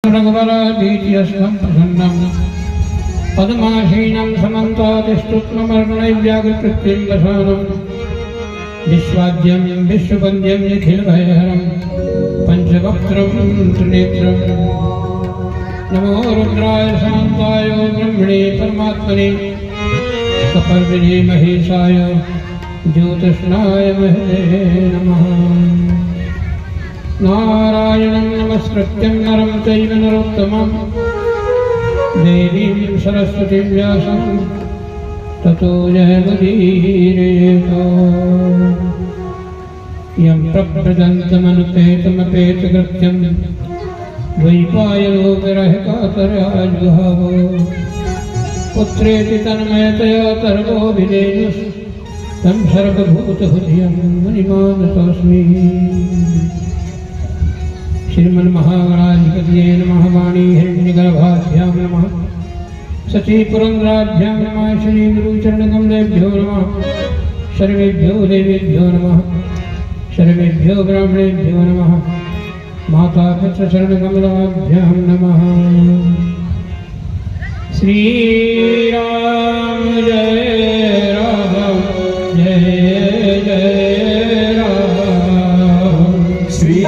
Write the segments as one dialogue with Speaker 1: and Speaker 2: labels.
Speaker 1: रघुवराभीतियस्तं प्रसन्नं पद्मासीनं समन्तातिष्ठुत्ममर्गणैर्व्याघ्रकृत्यं वसानं विश्वाद्यं विश्ववन्द्यं निखिलभयहरं पञ्चवक्त्रं त्रिनेत्रं नमो रुद्राय शान्ताय ब्रह्मणे परमात्मने कपर्दिने महेशाय ज्योतिष्णाय महते नमः। नारायणं नमस्कृत्यं नरं चैव नरोत्तमं देवीं सरस्वतीं व्यासं ततो जयमुदीरयेत्। यं प्रव्रजन्तमनुपेतमपेतकृत्यं द्वैपायनो विरहकातराजुहावो पुत्रेति तन्मयतया तर्वोऽभिधेयुः तं सर्वभूतहृदयं मुनिमानतोऽस्मि। श्रीमन्महागणाधिपतये नमः। वाणी हिरण्यगर्भाभ्यां नमः। सचीपुरन्द्राभ्यां नमः। श्रीगुरुचरणकमलेभ्यो नमः। सर्वेभ्यो देवेभ्यो नमः। सर्वेभ्यो ब्राह्मणेभ्यो नमः। मातापितृचरणकमलाभ्यां नमः। श्रीराम जय राम जय जय राम। श्री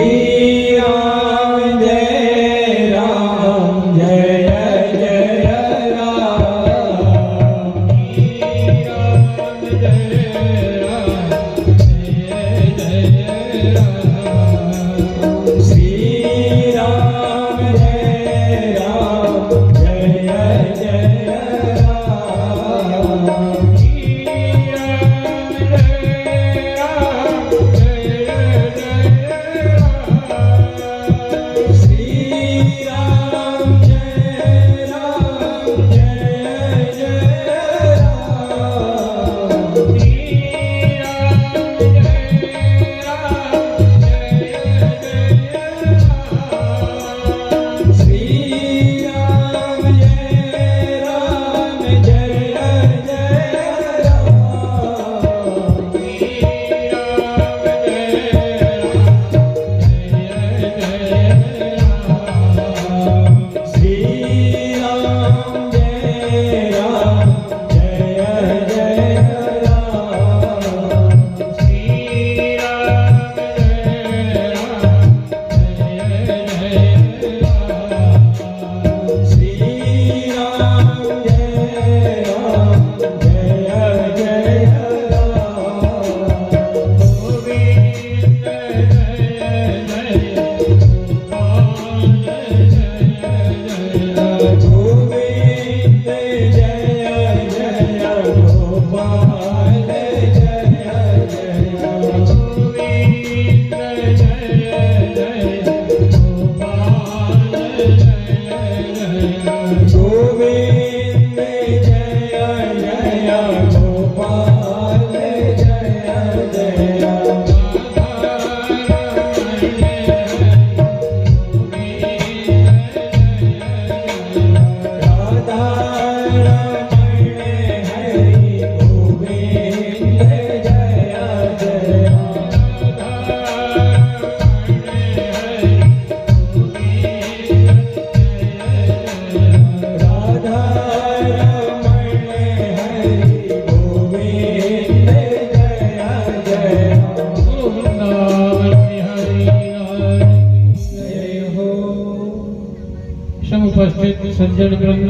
Speaker 1: उपस्थित सज्जन वृंद,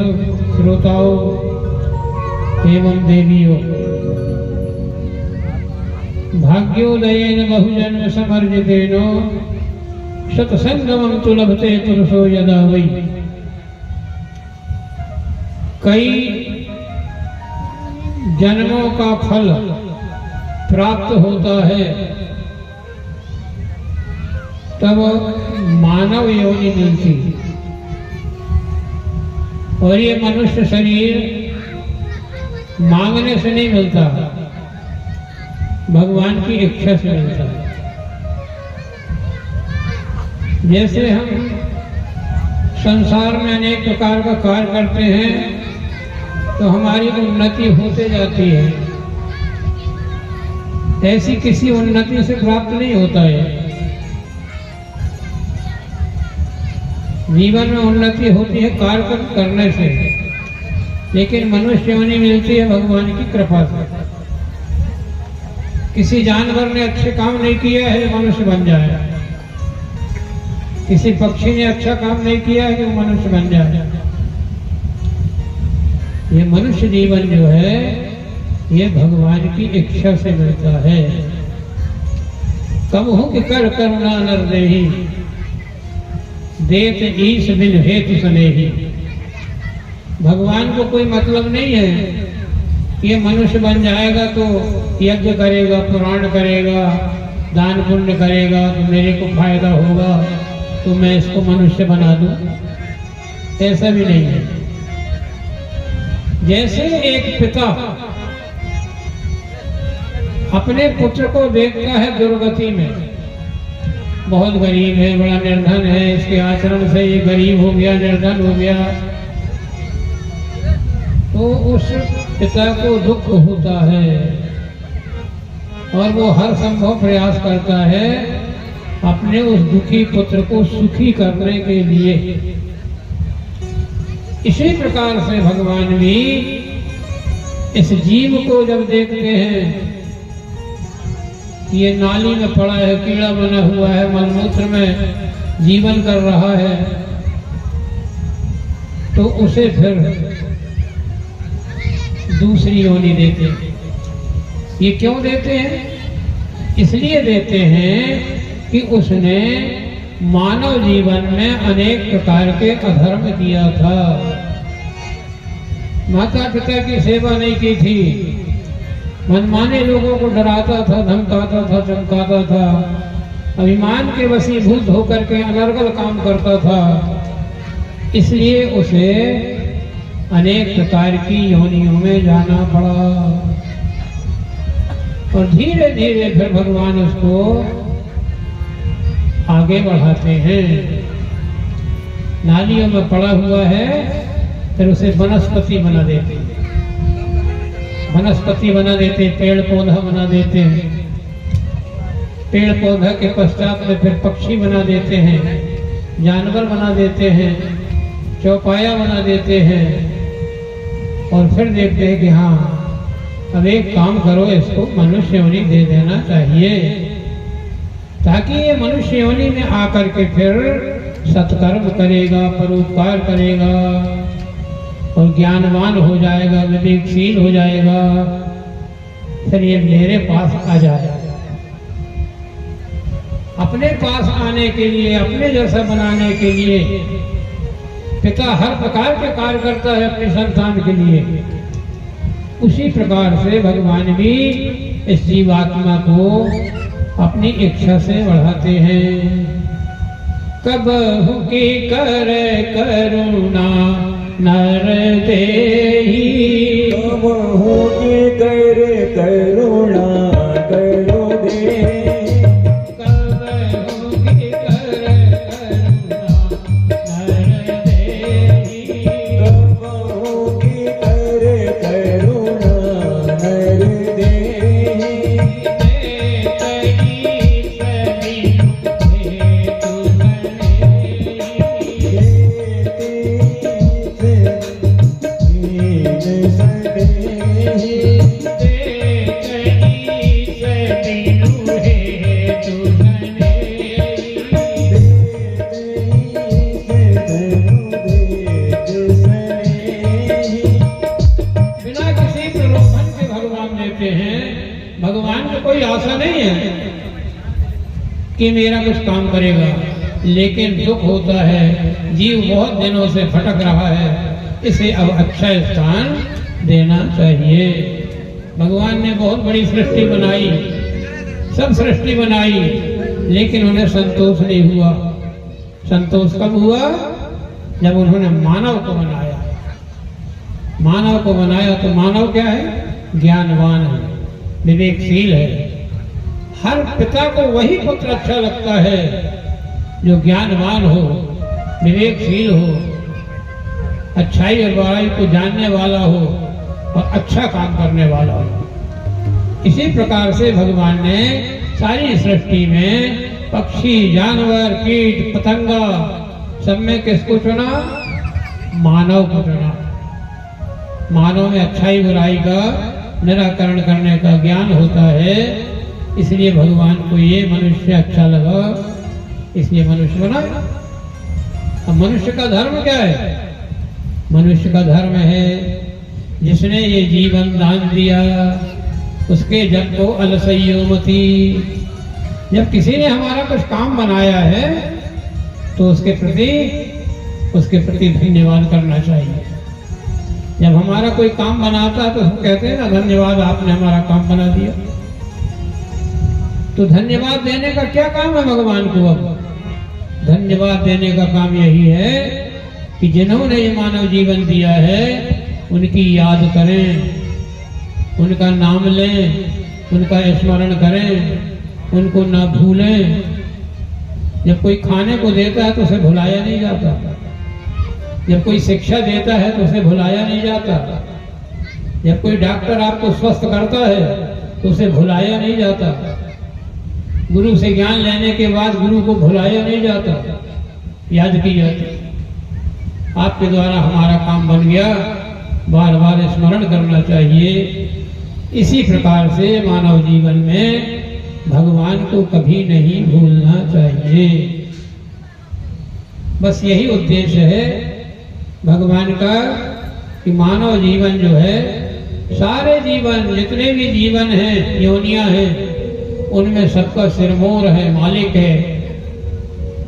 Speaker 1: श्रोताओं एवं देवियों, भाग्योदयेन बहुजन्म समर्जितेन सत्संगमं तु लभते पुरुषो यदा वै। कई जन्मों का फल प्राप्त होता है तब मानव योनि मिलती, और ये मनुष्य शरीर मांगने से नहीं मिलता, भगवान की इच्छा से मिलता है। जैसे हम संसार में अनेक प्रकार का कार्य करते हैं तो हमारी उन्नति होते जाती है, ऐसी किसी उन्नति से प्राप्त नहीं होता है। जीवन में उन्नति होती है कार्य करने से, लेकिन मनुष्य योनि मिलती है भगवान की कृपा से। किसी जानवर ने अच्छे काम नहीं किया है मनुष्य बन जाए, किसी पक्षी ने अच्छा काम नहीं किया है कि वो मनुष्य बन जाए। ये मनुष्य जीवन जो है ये भगवान की इच्छा से मिलता है। कब हूं कि कर करुणा नर देही, देत ईश बिन हेतु स्नेही। भगवान को कोई मतलब नहीं है कि ये मनुष्य बन जाएगा तो यज्ञ करेगा, पुराण करेगा, दान पुण्य करेगा तो मेरे को फायदा होगा तो मैं इसको मनुष्य बना दूं, ऐसा भी नहीं है। जैसे एक पिता अपने पुत्र को देखता है दुर्गति में, बहुत गरीब है, बड़ा निर्धन है, इसके आचरण से ये गरीब हो गया, निर्धन हो गया, तो उस पिता को दुख होता है और वो हर संभव प्रयास करता है अपने उस दुखी पुत्र को सुखी करने के लिए। इसी प्रकार से भगवान भी इस जीव को जब देखते हैं ये नाली में पड़ा है, कीड़ा बना हुआ है, मलमूत्र में जीवन कर रहा है, तो उसे फिर दूसरी योनि देते हैं। ये क्यों देते हैं? इसलिए देते हैं कि उसने मानव जीवन में अनेक प्रकार के अधर्म किया था। माता पिता की सेवा नहीं की थी, मनमाने लोगों को डराता था, धमकाता था, चमकाता था, अभिमान के वशीभूत होकर के अनर्गल काम करता था। इसलिए उसे अनेक प्रकार की योनियों में जाना पड़ा और धीरे धीरे फिर भगवान उसको आगे बढ़ाते हैं। नालियों में पड़ा हुआ है, फिर उसे वनस्पति बना देते हैं, वनस्पति बना देते, पेड़ पौधा बना देते हैं। पेड़ पौधा के पश्चात में फिर पक्षी बना देते हैं, जानवर बना देते हैं, चौपाया बना देते हैं और फिर देखते हैं कि हाँ अब एक काम करो, इसको मनुष्य योनि दे देना चाहिए ताकि ये मनुष्य योनि में आकर के फिर सत्कर्म करेगा, परोपकार करेगा और ज्ञानवान हो जाएगा, विवेकशील हो जाएगा, फिर ये मेरे पास आ जाएगा। अपने पास आने के लिए, अपने जैसा बनाने के लिए पिता हर प्रकार के कार्य करता है अपनी संतान के लिए। उसी प्रकार से भगवान भी इस जीवात्मा को अपनी इच्छा से बढ़ाते हैं। कबहु की कर करुणा नर देही,
Speaker 2: कबहु की कर करुणा करो देही,
Speaker 1: कबहु की कर करुणा नर देही,
Speaker 2: कबहु की कर करुणा नर देही,
Speaker 1: भगवान को कोई आशा नहीं है कि मेरा कुछ काम करेगा, लेकिन दुख होता है, जीव बहुत दिनों से भटक रहा है, इसे अब अच्छा स्थान देना चाहिए। भगवान ने बहुत बड़ी सृष्टि बनाई, सब सृष्टि बनाई, लेकिन उन्हें संतोष नहीं हुआ। संतोष कब हुआ? जब उन्होंने मानव को बनाया। मानव को बनाया तो मानव क्या है? ज्ञानवान है, विवेकशील है। हर पिता को वही पुत्र अच्छा लगता है जो ज्ञानवान हो, विवेकशील हो, अच्छाई और बुराई को जानने वाला हो और अच्छा काम करने वाला हो। इसी प्रकार से भगवान ने सारी सृष्टि में पक्षी, जानवर, कीट, पतंगा सब में किसको चुना? मानव को चुना। मानव में अच्छाई बुराई का निराकरण करने का ज्ञान होता है, इसलिए भगवान को ये मनुष्य अच्छा लगा, इसलिए मनुष्य बना। अब मनुष्य का धर्म क्या है? मनुष्य का धर्म है जिसने ये जीवन दान दिया उसके जब तो अलसयोमति। जब किसी ने हमारा कुछ काम बनाया है तो उसके प्रति धन्यवाद करना चाहिए। जब हमारा कोई काम बनाता है तो हम कहते हैं ना, धन्यवाद आपने हमारा काम बना दिया। तो धन्यवाद देने का क्या काम है भगवान को? अब धन्यवाद देने का काम यही है कि जिन्होंने ये मानव जीवन दिया है उनकी याद करें, उनका नाम लें, उनका स्मरण करें, उनको ना भूलें। जब कोई खाने को देता है तो उसे भुलाया नहीं जाता, जब कोई शिक्षा देता है तो उसे भुलाया नहीं जाता, जब कोई डॉक्टर आपको स्वस्थ करता है तो उसे भुलाया नहीं जाता, गुरु से ज्ञान लेने के बाद गुरु को भुलाया नहीं जाता, याद की जाती। आपके द्वारा हमारा काम बन गया, बार बार स्मरण करना चाहिए। इसी प्रकार से मानव जीवन में भगवान को कभी नहीं भूलना चाहिए। बस यही उद्देश्य है भगवान का कि मानव जीवन जो है, सारे जीवन जितने भी जीवन हैं, योनियां हैं, उनमें सबका सिरमौर है, मालिक है,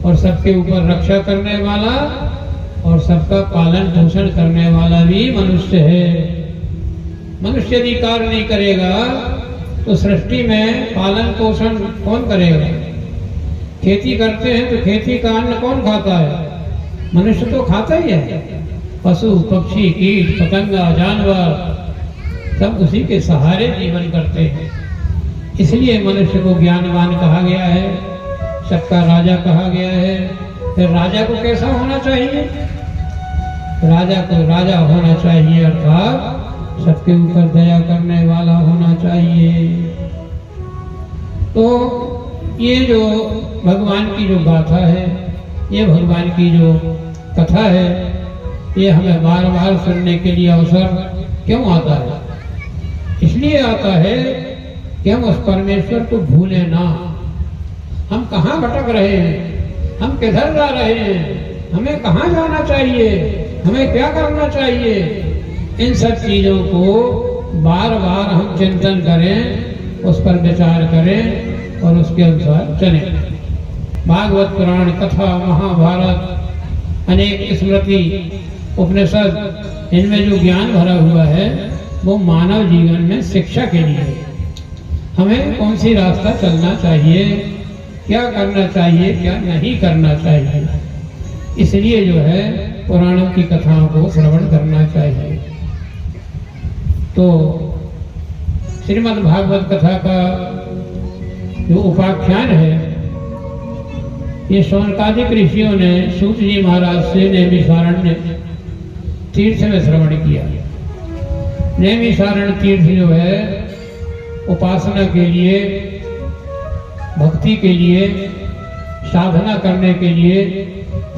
Speaker 1: और सबके ऊपर रक्षा करने वाला और सबका पालन पोषण करने वाला भी मनुष्य है। मनुष्य यदि कार्य नहीं करेगा तो सृष्टि में पालन पोषण कौन करेगा? खेती करते हैं तो खेती का अन्न कौन खाता है? मनुष्य तो खाता ही है। पशु पक्षी कीट पतंगा जानवर सब उसी के सहारे जीवन करते हैं। इसलिए मनुष्य को ज्ञानवान कहा गया है, सबका राजा कहा गया है। फिर राजा को कैसा होना चाहिए? राजा को राजा होना चाहिए, अर्थात सबके ऊपर दया करने वाला होना चाहिए। तो ये जो भगवान की जो गाथा है, ये भगवान की जो कथा है, ये हमें बार बार सुनने के लिए अवसर क्यों आता है? इसलिए आता है कि हम उस परमेश्वर को भूले ना। हम कहाँ भटक रहे हैं, हम किधर जा रहे हैं, हमें कहाँ जाना चाहिए, हमें क्या करना चाहिए, इन सब चीजों को बार बार हम चिंतन करें, उस पर विचार करें और उसके अनुसार चलें। भागवत पुराण कथा महाभारत अनेक स्मृति उपनिषद, इनमें जो ज्ञान भरा हुआ है वो मानव जीवन में शिक्षा के लिए है। हमें कौन सी रास्ता चलना चाहिए, क्या करना चाहिए, क्या नहीं करना चाहिए, इसलिए जो है पुराणों की कथाओं को श्रवण करना चाहिए। तो श्रीमद् भागवत कथा का जो उपाख्यान है, ये शौनकादिक ऋषियों ने सूत जी महाराज से नैमिषारण्य तीर्थ में श्रवण किया। नैमिषारण्य तीर्थ जो है उपासना के लिए, भक्ति के लिए, साधना करने के लिए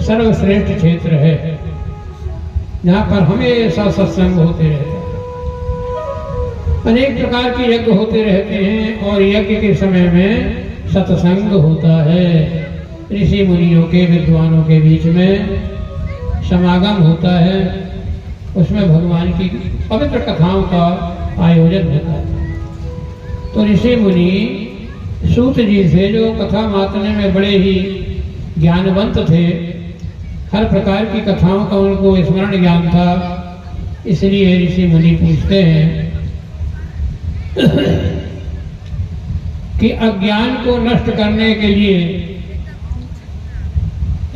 Speaker 1: सर्वश्रेष्ठ क्षेत्र है, जहाँ पर हमेशा सत्संग होते रहते हैं। अनेक प्रकार के यज्ञ होते रहते हैं और यज्ञ के समय में सत्संग होता है। ऋषि मुनियों के, विद्वानों के बीच में समागम होता है, उसमें भगवान की पवित्र कथाओं का आयोजन होता है। तो ऋषि मुनि सूत जी से, जो कथा मातने में बड़े ही ज्ञानवंत थे, हर प्रकार की कथाओं का उनको स्मरण ज्ञान था, इसलिए ऋषि मुनि पूछते हैं कि अज्ञान को नष्ट करने के लिए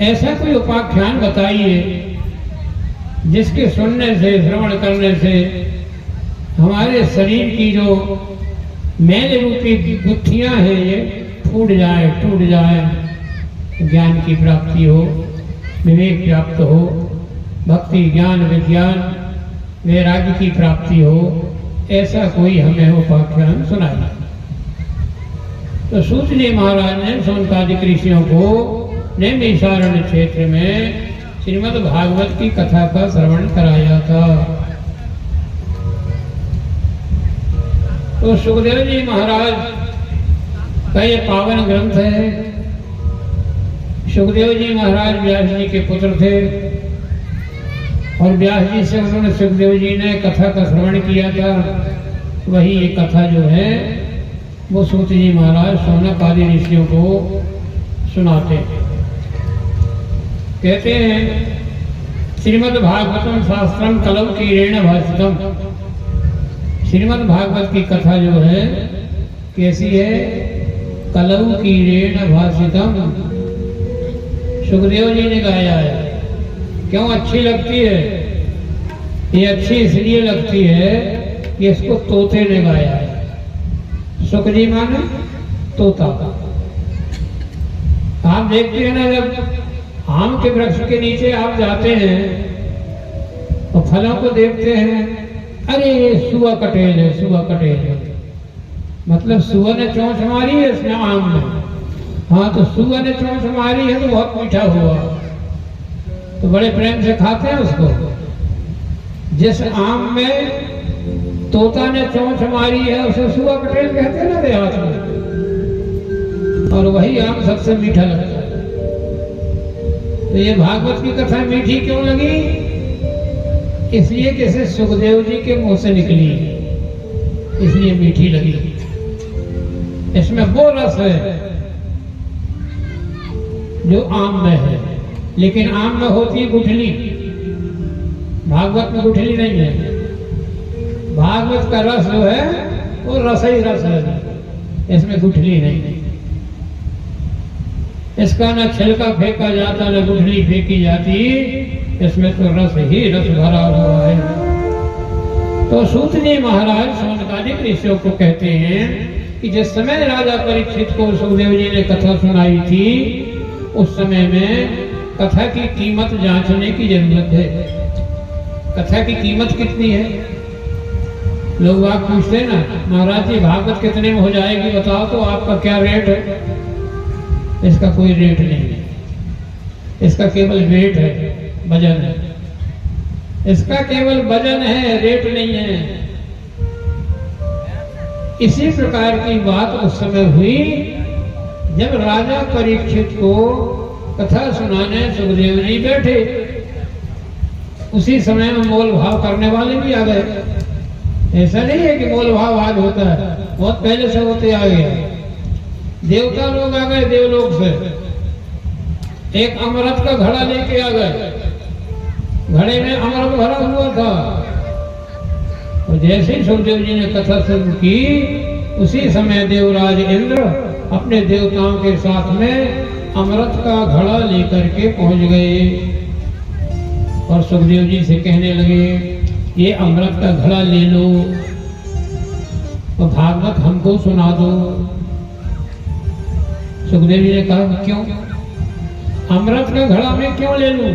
Speaker 1: ऐसा कोई उपाख्यान बताइए जिसके सुनने से, श्रवण करने से हमारे शरीर की जो मैल रूपी गुत्थियां हैं ये टूट जाए, ज्ञान की प्राप्ति हो, विवेक प्राप्त हो, भक्ति ज्ञान विज्ञान वैराग्य की प्राप्ति हो, ऐसा कोई हमें उपाख्यान सुनाइए। तो सूत जी महाराज ने शौनकादिक ऋषियों को नैमिषारण्य क्षेत्र में श्रीमद् भागवत की कथा का श्रवण कराया था। तो सुखदेव जी महाराज का ये पावन ग्रंथ है। सुखदेव जी महाराज व्यास जी के पुत्र थे और व्यास जी से उन्होंने सुखदेव जी ने कथा का श्रवण किया था। वही ये कथा जो है वो सूत जी महाराज शौनक आदि ऋषियों को सुनाते हैं। कहते हैं श्रीमद् भागवतम शास्त्रम कलौ कीरेण भाषितम। श्रीमद् भागवत की कथा जो है कैसी है? कलौ कीरेण भाषितम। सुखदेव जी ने गाया है। क्यों अच्छी लगती है? ये अच्छी इसलिए लगती है कि इसको तोते ने गाया है। सुख जी माने तोता। आप देखते हैं ना, जब आम के वृक्ष के नीचे आप जाते हैं तो फलों को देखते हैं, अरे ये सुआ कटेल है, सुआ कटेल है। मतलब सुआ ने चोंच मारी है इसमें आम में। हाँ, तो सुआ ने चोंच मारी है तो बहुत मीठा हुआ, तो बड़े प्रेम से खाते हैं उसको। जिस आम में तोता ने चोंच मारी है उसे सुआ कटेल कहते हैं ना देहात में, और वही आम सबसे मीठा लगता है। तो ये भागवत की कथा मीठी क्यों लगी? इसलिए कि इसे सुखदेव जी के मुंह से निकली, इसलिए मीठी लगी। इसमें वो रस है जो आम में है, लेकिन आम में होती है गुठली, भागवत में गुठली नहीं है। भागवत का रस जो है वो रस ही रस है, इसमें गुठली नहीं। इसका न छिलका फेंका जाता न गुठली फेंकी जाती, इसमें तो रस ही रस भरा हुआ है। तो सूत जी महाराज शौनकादिक ऋषियों को कहते हैं कि जिस समय राजा परीक्षित को सुखदेव जी ने कथा सुनाई थी, उस समय में कथा की कीमत जांचने की जरूरत है। कथा की कीमत कितनी है? लोग आप पूछते हैं ना, महाराज जी भागवत कितने में हो जाएगी बताओ, तो आपका क्या रेट है? इसका कोई रेट नहीं है, इसका केवल वेट है, वजन है। इसका केवल वजन है, रेट नहीं है। इसी प्रकार की बात उस समय हुई जब राजा परीक्षित को कथा सुनाने सुखदेव जी बैठे। उसी समय में मोल भाव करने वाले भी आ गए। ऐसा नहीं है कि मोल भाव आज होता है, बहुत पहले से होते आ गया। देवता लोग आ गए देवलोक से, एक अमृत का घड़ा लेके आ गए। घड़े में अमृत भरा हुआ था, और जैसे ही सुखदेव जी ने कथा शुरू की, उसी समय देवराज इंद्र अपने देवताओं के साथ में अमृत का घड़ा लेकर के पहुंच गए और सुखदेव जी से कहने लगे, ये अमृत का घड़ा ले लो और भागवत हमको सुना दो। सुखदेव जी ने कहा, क्यों? अमृत का घड़ा मैं क्यों ले लूं?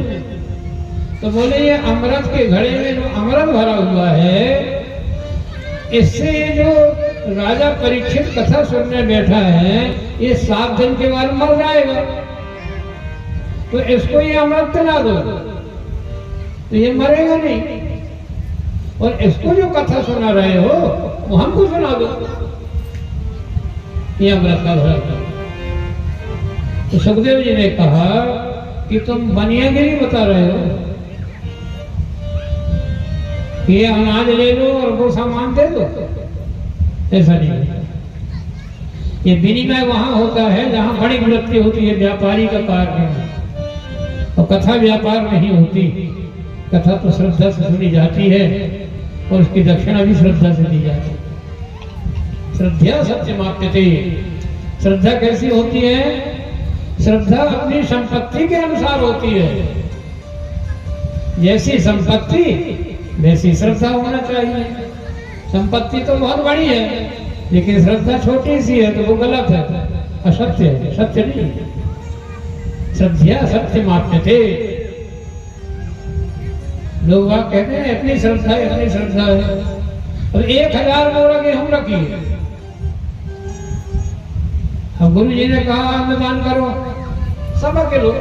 Speaker 1: तो बोले, ये अमृत के घड़े में जो अमृत भरा हुआ है, इससे जो राजा परीक्षित कथा सुनने बैठा है, ये 7 दिन के बाद मर जाएगा, तो इसको ये अमृत पिला दो तो ये मरेगा नहीं, और इसको जो कथा सुना रहे हो वो हमको सुना दो, ये अमृत का घड़ा। तो सुखदेव जी ने कहा कि तुम बनियागिरी बता रहे हो, ये अनाज ले लो और वो सामान दे दो। ऐसा नहीं है। ये विनिमय वहां होता है जहां बड़ी वृत्ति होती है, व्यापारी का कार्य है। और कथा व्यापार नहीं होती, कथा तो श्रद्धा से सुनी जाती है और उसकी दक्षिणा भी श्रद्धा से दी जाती है। श्रद्धा सत्यमाप्यते। श्रद्धा कैसी होती है? श्रद्धा अपनी संपत्ति के अनुसार होती है। जैसी संपत्ति वैसी श्रद्धा होना चाहिए। संपत्ति तो बहुत बड़ी है, लेकिन श्रद्धा छोटी सी है तो वो गलत है, असत्य है, सत्य नहीं। श्रद्धा सत्य माप्यते। लोग वह कहते हैं अपनी श्रद्धा है, अपनी श्रद्धा है। और 1000 बोरा गेहूं रखी है, अब गुरु जी ने कहा अन्नदान करो, सब के लोग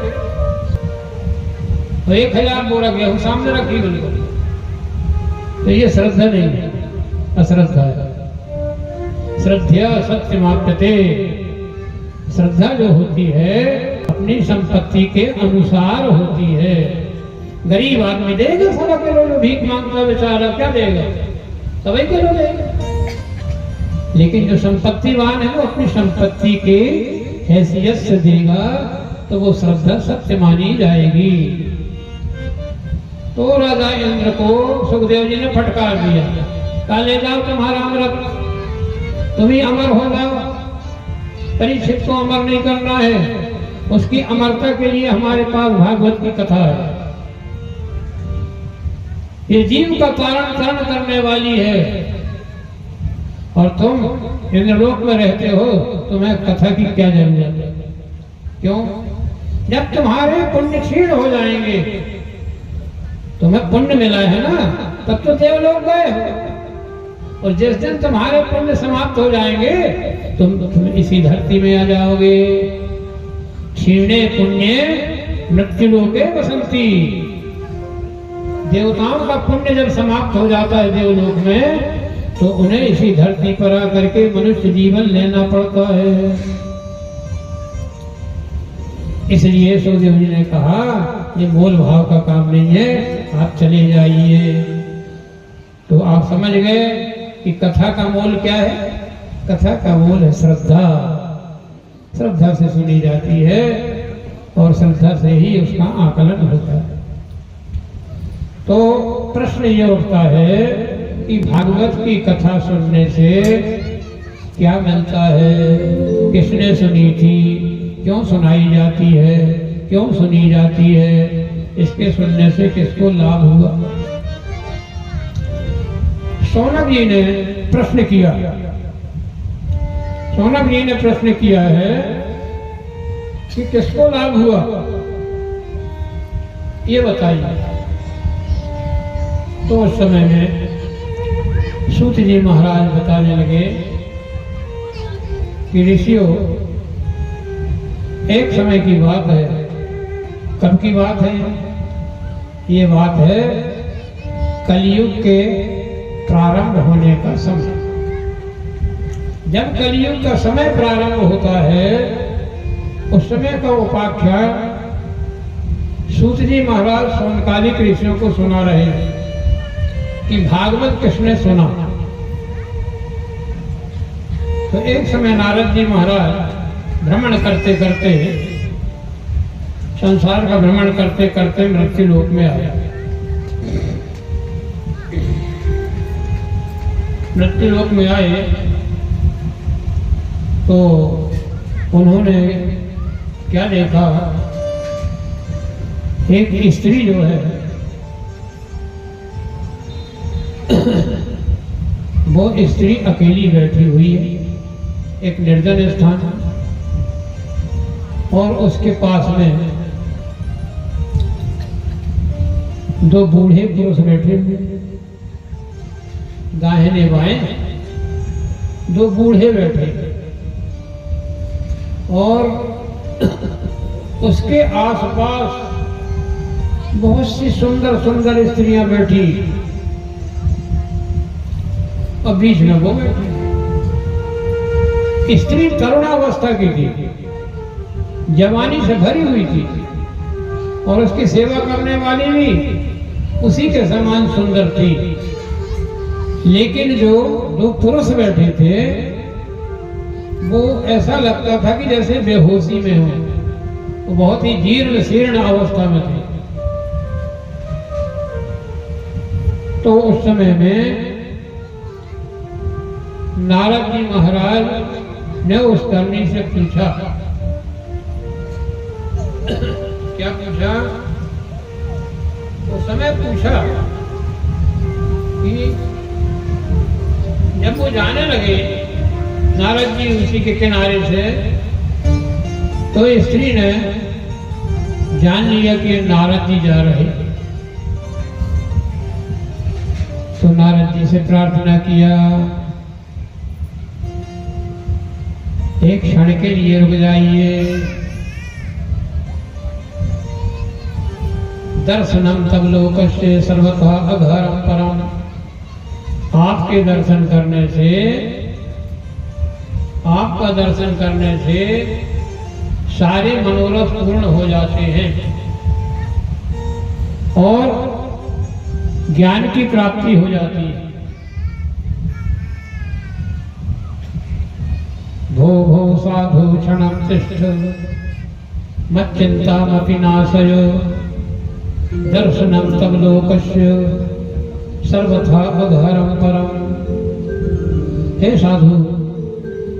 Speaker 1: तो 1000 बोरा गेहूं सामने रखी बिल्कुल। तो ये श्रद्धा नहीं है, अश्रद्धा है। श्रद्धा सत्यमाप्यते, श्रद्धा जो होती है अपनी संपत्ति के अनुसार होती है। गरीब आदमी देगा 1.25 किलो, जो भीख मांगता है बेचारा क्या देगा, 1.25 किलो देगा। लेकिन जो संपत्तिवान है वो अपनी संपत्ति के हैसियत से देगा, तो वो श्रद्धा सत्य मानी जाएगी। तो राजा इंद्र को सुखदेव जी ने फटकार दिया, कहा ले जाओ तुम्हारा अमृत, तुम ही अमर हो जाओ। परीक्षित को अमर नहीं करना है, उसकी अमरता के लिए हमारे पास भागवत की कथा है। ये जीव का तारण करने वाली है, और तुम इंद्रलोक में रहते हो, तुम्हें कथा की क्या जरूरत है? क्यों? जब तुम्हारे पुण्य क्षीण हो जाएंगे, तुम्हें पुण्य मिला है ना, तब तो देवलोक गए हो। और जिस दिन तुम्हारे पुण्य समाप्त हो जाएंगे, तुम इसी धरती में आ जाओगे। क्षीणे पुण्य मृत्युलोके बसंती। देवताओं का पुण्य जब समाप्त हो जाता है देवलोक में, तो उन्हें इसी धरती पर आकर के मनुष्य जीवन लेना पड़ता है। इसलिए सुखदेव जी ने कहा ये मोल भाव का काम नहीं है, आप चले जाइए। तो आप समझ गए कि कथा का मोल क्या है? कथा का मोल है श्रद्धा। श्रद्धा से सुनी जाती है और श्रद्धा से ही उसका आकलन होता है। तो प्रश्न ये उठता है कि भागवत की कथा सुनने से क्या मिलता है? किसने सुनी थी? क्यों सुनाई जाती है? क्यों सुनी जाती है? इसके सुनने से किसको लाभ हुआ? शौनक जी ने प्रश्न किया। शौनक जी ने प्रश्न किया है कि किसको लाभ हुआ, ये बताइए। तो उस समय में सूत जी महाराज बताने लगे कि ऋषियों, एक समय की बात है। कब की बात है? ये बात है कलयुग के प्रारंभ होने का समय। जब कलयुग का समय प्रारंभ होता है, उस समय का उपाख्यान सूत जी महाराज सौनकालिक ऋषियों को सुना रहे हैं कि भागवत किसने सुना। तो एक समय नारद जी महाराज भ्रमण करते करते, संसार का भ्रमण करते करते मृत्यु लोक में आया। मृत्यु लोक में आए तो उन्होंने क्या देखा? एक स्त्री जो है वो स्त्री अकेली बैठी हुई है एक निर्जन स्थान, और उसके पास में दो बूढ़े पुरुष बैठे हुए, दाहिने बाएं दो बूढ़े बैठे, और उसके आसपास बहुत सी सुंदर सुंदर स्त्रियां बैठी, और बीच में वो बैठी। स्त्री तरुणावस्था की थी, जवानी से भरी हुई थी, और उसकी सेवा करने वाली भी उसी के समान सुंदर थी। लेकिन जो दो पुरुष बैठे थे वो ऐसा लगता था कि जैसे बेहोशी में हो, वो बहुत ही जीर्ण शीर्ण अवस्था में थे। तो उस समय में नारद जी महाराज ने उस तरनी से पूछा, क्या पूछा? उस समय पूछा कि जब वो जाने लगे नारद जी उसी के किनारे से, तो स्त्री ने जान लिया कि नारद जी जा रहे। तो नारद जी से प्रार्थना किया, एक क्षण के लिए रुक जाइए। दर्शनम तब लोकस्य सर्वथा अघरम परम। आपके दर्शन करने से, आपका दर्शन करने से सारे मनोरथ पूर्ण हो जाते हैं और ज्ञान की प्राप्ति हो जाती है। भो भो साधु क्षणं तिष्ठ मच्चिन्तामपि नाशय दर्शनम तब लोकस्य सर्वथा अघरम परम। हे साधु,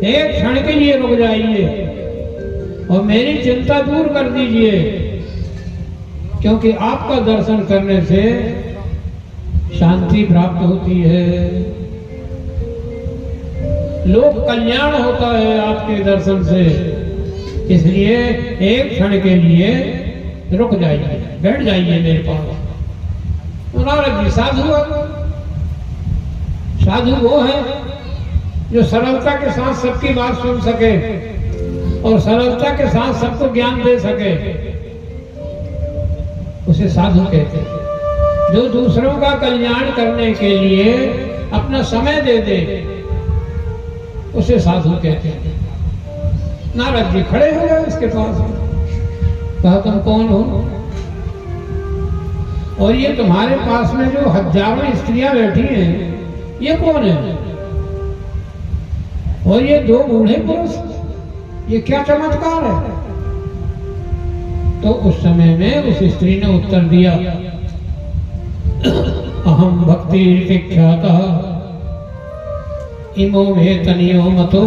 Speaker 1: एक क्षण के लिए रुक जाइए और मेरी चिंता दूर कर दीजिए, क्योंकि आपका दर्शन करने से शांति प्राप्त होती है, लोक कल्याण होता है आपके दर्शन से। इसलिए एक क्षण के लिए रुक जाइए, बैठ जाइए मेरे पास। नारद जी साधु, साधु वो है जो सरलता के साथ सबकी बात सुन सके और सरलता के साथ सबको ज्ञान दे सके, उसे साधु कहते हैं। जो दूसरों का कल्याण करने के लिए अपना समय दे दे, उसे साधु कहते हैं। नारद जी खड़े हो गए उसके पास, कहा तुम कौन हो और ये तुम्हारे पास में जो हजारों स्त्रियां बैठी हैं, ये कौन है? और ये दो बूढ़े पुरुष, ये क्या चमत्कार है? तो उस समय में उस स्त्री ने उत्तर दिया, अहम भक्ति ख्याता इमो मे तनियो मतो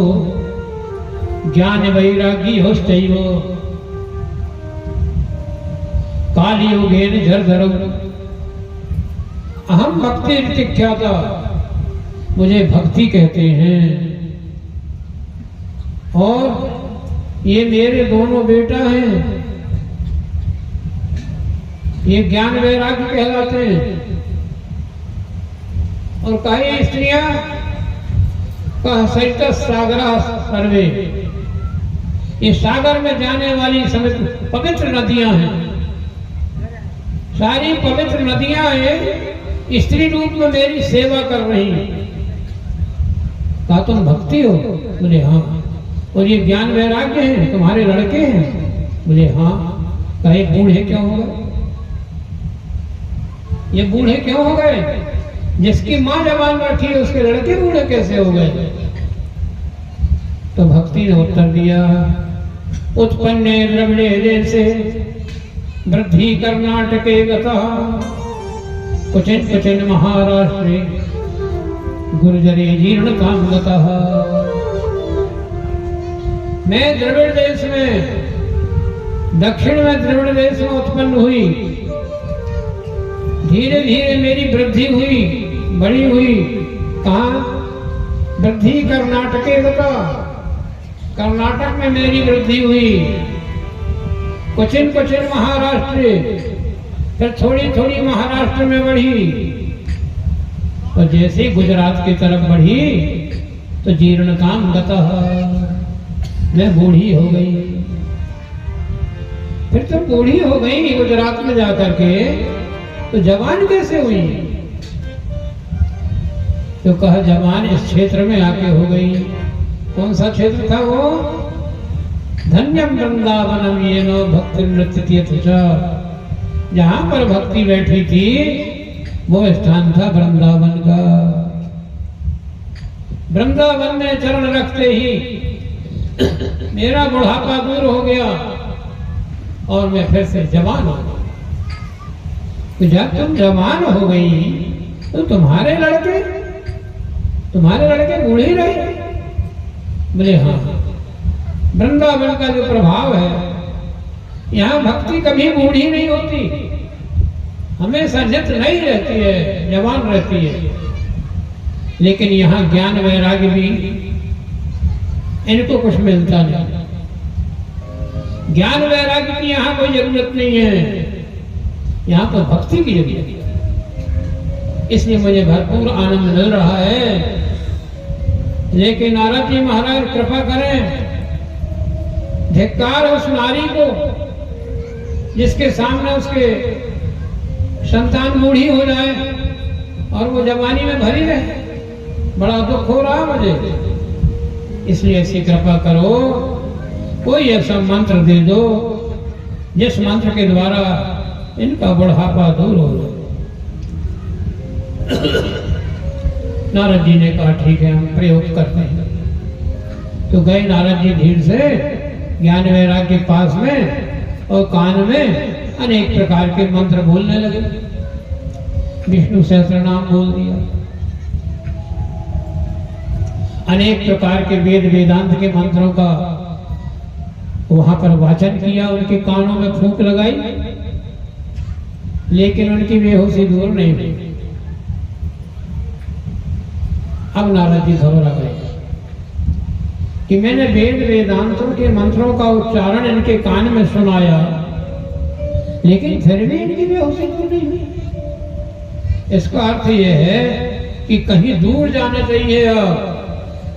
Speaker 1: ज्ञान वैरागी होस्तैव कालियुगेन झरझर। अहम भक्ति ख्याता, मुझे भक्ति कहते हैं और ये मेरे दोनों बेटा हैं, ये ज्ञान वैराग्य कहलाते हैं। और कई स्त्रियां कह सहित सागरा सर्वे, ये सागर में जाने वाली पवित्र नदियां हैं, सारी पवित्र नदियां हैं, स्त्री रूप में मेरी सेवा कर रही हैं। कहा तुम भक्ति हो? बोले हाँ। और ये ज्ञान वैराग्य हैं, तुम्हारे लड़के हैं? बोले हाँ। कहे बूढ़े क्यों हो गए? ये बूढ़े क्यों हो गए? जिसकी माँ जवान बैठी है उसके लड़के बूढ़े कैसे हो गए? तो भक्ति ने उत्तर दिया, उत्पन्ने द्रविड़े देशे वृद्धि कर्नाटके गतः क्वचिन क्वचिन महाराष्ट्रे गुर्जरे जीर्णतां गतः। मैं द्रविड़ देश में, दक्षिण में द्रविड़ देश में उत्पन्न हुई, धीरे धीरे मेरी वृद्धि हुई, बड़ी हुई। कहाँ? वृद्धि कर्नाटके गता, कर्नाटक में मेरी वृद्धि हुई। क्वचिन क्वचिन महाराष्ट्र, फिर थोड़ी थोड़ी महाराष्ट्र में बढ़ी, और जैसे गुजरात की तरफ बढ़ी तो जीर्णतां गतः, मैं बूढ़ी हो गई। फिर तो बूढ़ी हो गई गुजरात में जाकर के, तो जवान कैसे हुई? तो कहा जवान इस क्षेत्र में आके हो गई। कौन सा क्षेत्र था वो? धन्यम वृंदावनम येनो भक्ति नृत्य, जहां पर भक्ति बैठी थी वो स्थान था वृंदावन का। वृंदावन में चरण रखते ही मेरा बुढ़ापा दूर हो गया और मैं फिर से जवान हो गई। तो जब तुम जवान हो गई तो तुम्हारे लड़के बूढ़े रहे? बोले हाँ। वृंदावन का जो प्रभाव है, यहाँ भक्ति कभी बूढ़ी नहीं होती, हमेशा नित नहीं रहती है, जवान रहती है। लेकिन यहाँ ज्ञान वैराग्य भी, इनको कुछ मिलता नहीं। ज्ञान वैराग्य की यहाँ कोई जरूरत नहीं है, यहाँ तो भक्ति की जरूरत है। इसलिए मुझे भरपूर आनंद मिल रहा है। लेकिन नारद जी महाराज कृपा करें, धिक्कार उस नारी को जिसके सामने उसके संतान बूढ़ी हो जाए और वो जवानी में भरी रहे, बड़ा दुख हो रहा मुझे, इसलिए ऐसी कृपा करो, कोई ऐसा मंत्र दे दो जिस मंत्र के द्वारा इनका बुढ़ापा दूर हो जाए। नारद जी ने कहा ठीक है, हम प्रयोग करते हैं। तो गए नारद जी धीरे से ज्ञान वैराग्य के पास में और कान में अनेक प्रकार के मंत्र बोलने लगे। विष्णु सहस्त्र नाम बोल दिया, अनेक प्रकार के वेद वेदांत के मंत्रों का वहां पर वाचन किया, उनके कानों में फूंक लगाई, लेकिन उनकी बेहोशी दूर नहीं हुई। अब नारद जी घबरा गए कि मैंने वेद वेदांतों के मंत्रों का उच्चारण इनके कान में सुनाया, लेकिन फिर भी इनकी बेहोशी दूर नहीं हुई। इसका अर्थ यह है कि कहीं दूर जाना चाहिए,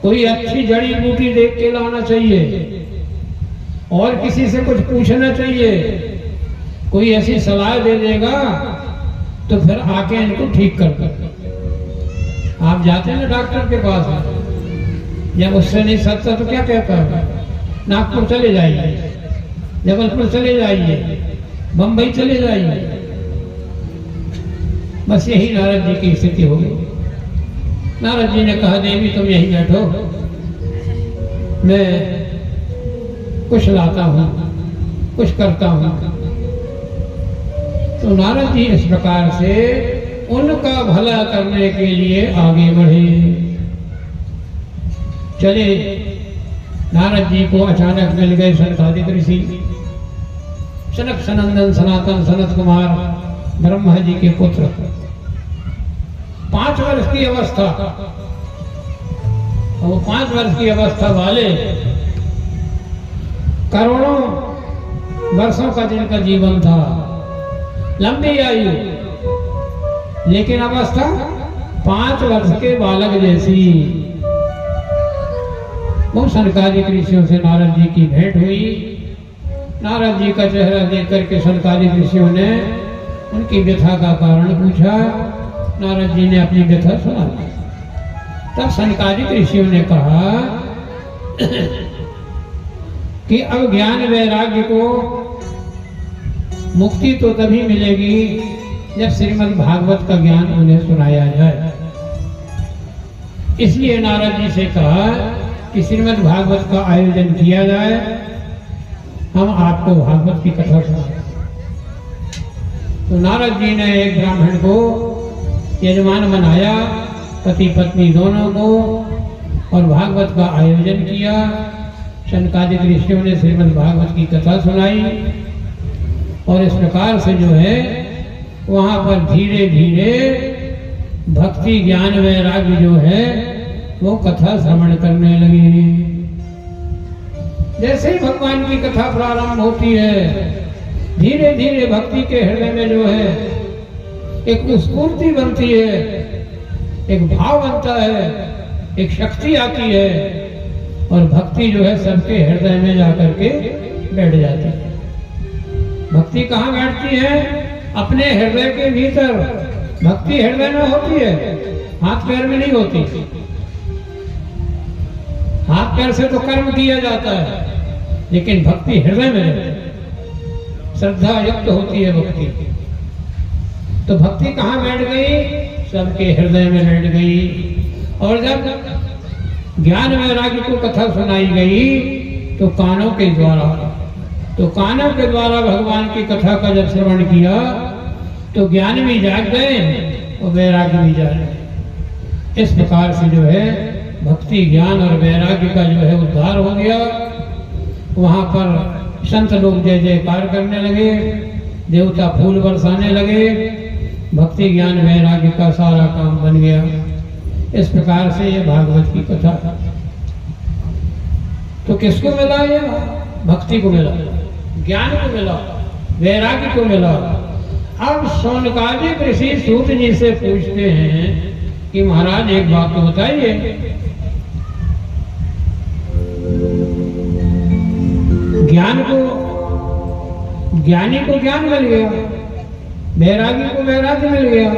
Speaker 1: कोई अच्छी जड़ी बूटी देख के लाना चाहिए और किसी से कुछ पूछना चाहिए। कोई ऐसी सलाह दे देगा तो फिर आके इनको ठीक कर। आप जाते हैं ना डॉक्टर के पास, जब उससे नहीं सकता तो क्या कहता है, नागपुर चले जाइए, जबलपुर चले जाइए, बंबई चले जाइए। बस यही नारद जी की स्थिति हो गई। नारद जी ने कहा देवी तुम यहीं बैठो, मैं कुछ लाता हूं, कुछ करता हूं। तो नारद जी इस प्रकार से उनका भला करने के लिए आगे बढ़े। चले, नारद जी को अचानक मिल गए सनकादिक ऋषि, सनक सनंदन सनातन सनत कुमार ब्रह्मा जी के पुत्र। 5 वर्ष की अवस्था, वो 5 वर्ष की अवस्था वाले करोड़ों वर्षों का जिनका जीवन था, लंबी आयु, लेकिन अवस्था 5 वर्ष के बालक जैसी। वो सनकादिक ऋषियों से नारद जी की भेंट हुई। नारद जी का चेहरा देख करके सनकादिक ऋषियों ने उनकी व्यथा का कारण पूछा। नारद जी ने अपनी व्यथा सुना। तब सनकादिक ऋषियों ने कहा कि अब ज्ञान वैराग्य को मुक्ति तो तभी मिलेगी जब श्रीमद् भागवत का ज्ञान उन्हें सुनाया जाए। इसलिए नारद जी से कहा कि श्रीमद् भागवत का आयोजन किया जाए, हम आपको भागवत की कथा सुनाएं। तो नारद जी ने एक ब्राह्मण को यजमान बनाया, पति पत्नी दोनों को, और भागवत का आयोजन किया। सनकादिक ऋषियों ने श्रीमद् भागवत की कथा सुनाई और इस प्रकार से जो है वहां पर धीरे धीरे भक्ति ज्ञान वैराग्य जो है वो कथा श्रवण करने लगे। जैसे ही भगवान की कथा प्रारंभ होती है, धीरे धीरे भक्ति के हृदय में जो है एक स्फूर्ति बनती है, एक भाव बनता है, एक शक्ति आती है और भक्ति जो है सबके हृदय में जाकर के बैठ जाती है। भक्ति कहाँ बैठती है? अपने हृदय के भीतर। भक्ति हृदय में होती है, हाथ पैर में नहीं होती। हाथ पैर से तो कर्म किया जाता है, लेकिन भक्ति हृदय में रहती है, श्रद्धा युक्त होती है भक्ति। तो भक्ति कहाँ बैठ गई? सबके हृदय में बैठ गई। और जब ज्ञान वैराग्य को कथा सुनाई गई तो कानों के द्वारा भगवान की कथा का जब श्रवण किया तो ज्ञान भी जाग गए और वैराग्य भी जाग गए। इस प्रकार से जो है भक्ति ज्ञान और वैराग्य का जो है उद्धार हो गया। वहां पर संत लोग जय जयकार करने लगे, देवता फूल बरसाने लगे, भक्ति ज्ञान वैराग्य का सारा काम बन गया। इस प्रकार से ये भागवत की कथा। तो किसको मिला? ये भक्ति को मिला, ज्ञान को मिला, वैराग्य को मिला। अब सौनकादिक ऋषि सूत जी से पूछते हैं कि महाराज एक बात तो बताइए, ज्ञानी को ज्ञान मिल गया, वैरागी को वैराग्य मिल गया,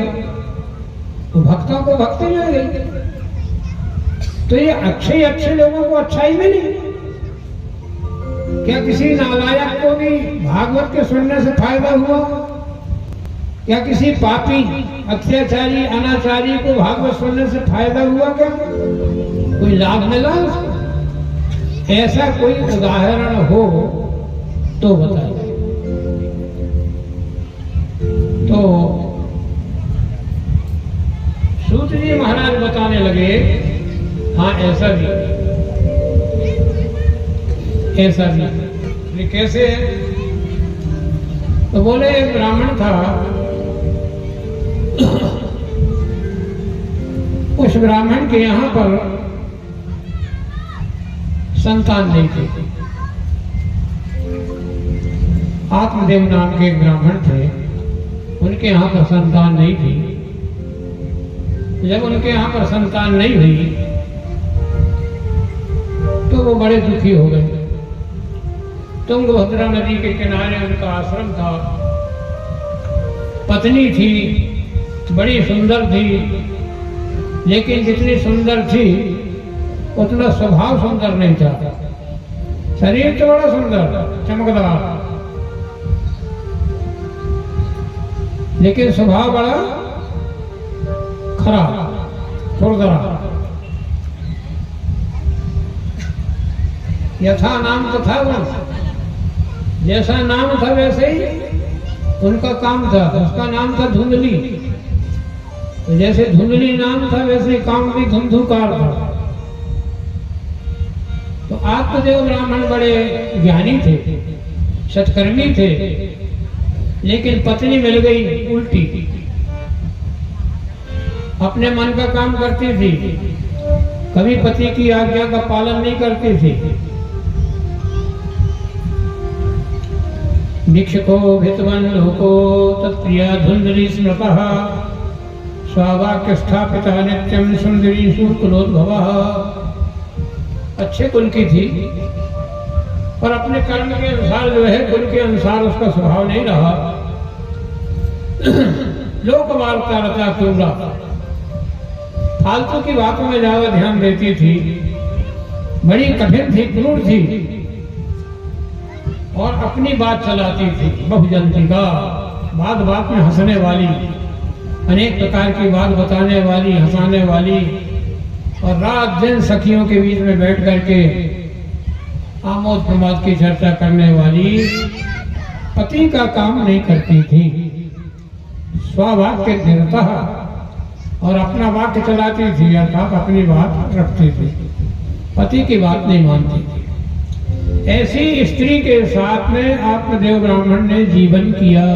Speaker 1: तो भक्तों को भक्ति मिल गई। तो ये अच्छे लोगों को अच्छाई मिली। क्या किसी नालायक को भी भागवत के सुनने से फायदा हुआ? क्या किसी पापी, अत्याचारी, अनाचारी को भागवत सुनने से फायदा हुआ? क्या कोई लाभ मिला उसको? ऐसा कोई उदाहरण हो तो बताइए। तो सूत जी महाराज बताने लगे, हाँ ऐसा भी। ये कैसे है? तो बोले एक ब्राह्मण था, उस ब्राह्मण के यहाँ पर संतान नहीं थे। आत्मदेव नाम के एक ब्राह्मण थे, उनके यहाँ पर संतान नहीं थी। जब उनके यहाँ पर संतान नहीं हुई तो वो बड़े दुखी हो गए। तुंगभद्रा नदी के किनारे उनका आश्रम था। पत्नी थी, बड़ी सुंदर थी, लेकिन जितनी सुंदर थी उतना स्वभाव सुंदर नहीं था। शरीर तो बड़ा सुंदर, चमकदार, लेकिन स्वभाव बड़ा खराब, खुरदरा। यथा नाम तथा वंश, जैसा नाम था वैसे ही उनका काम था। उसका नाम था धुंधली। तो जैसे धुंधली नाम था वैसे काम भी धुंधुकार था। तो आत्मदेव ब्राह्मण बड़े ज्ञानी थे, सत्कर्मी थे, लेकिन पत्नी मिल गई उल्टी। अपने मन का काम करती थी, कभी पति की आज्ञा का पालन नहीं करती थी। भिक्षको भितवन लोको तत्प्रिया धुंधली स्मृतः स्वावाक्य स्थापिता नित्यम सुंदरी सुकुलोद्भवः। अच्छे कुल की थी, पर अपने कर्म के अनुसार जो है, कुल के अनुसार उसका स्वभाव नहीं रहा। लोक वार्ता रचा क्रूरा, फालतू की बातों में ज्यादा ध्यान देती थी, बड़ी कठिन थी, क्रूर थी, और अपनी बात चलाती थी। बहुजंती का बात बात में हंसने वाली, अनेक प्रकार की बात बताने वाली, हंसाने वाली, और रात दिन सखियों के बीच में बैठ करके आमोद प्रमोद की चर्चा करने वाली पति का काम नहीं करती थी। स्ववाक्य निरतः, और अपना वाक्य चलाती थी, अर्थात अपनी बात रखती थी, पति की बात नहीं मानती थी। ऐसी स्त्री के साथ में आत्मदेव ब्राह्मण ने जीवन किया।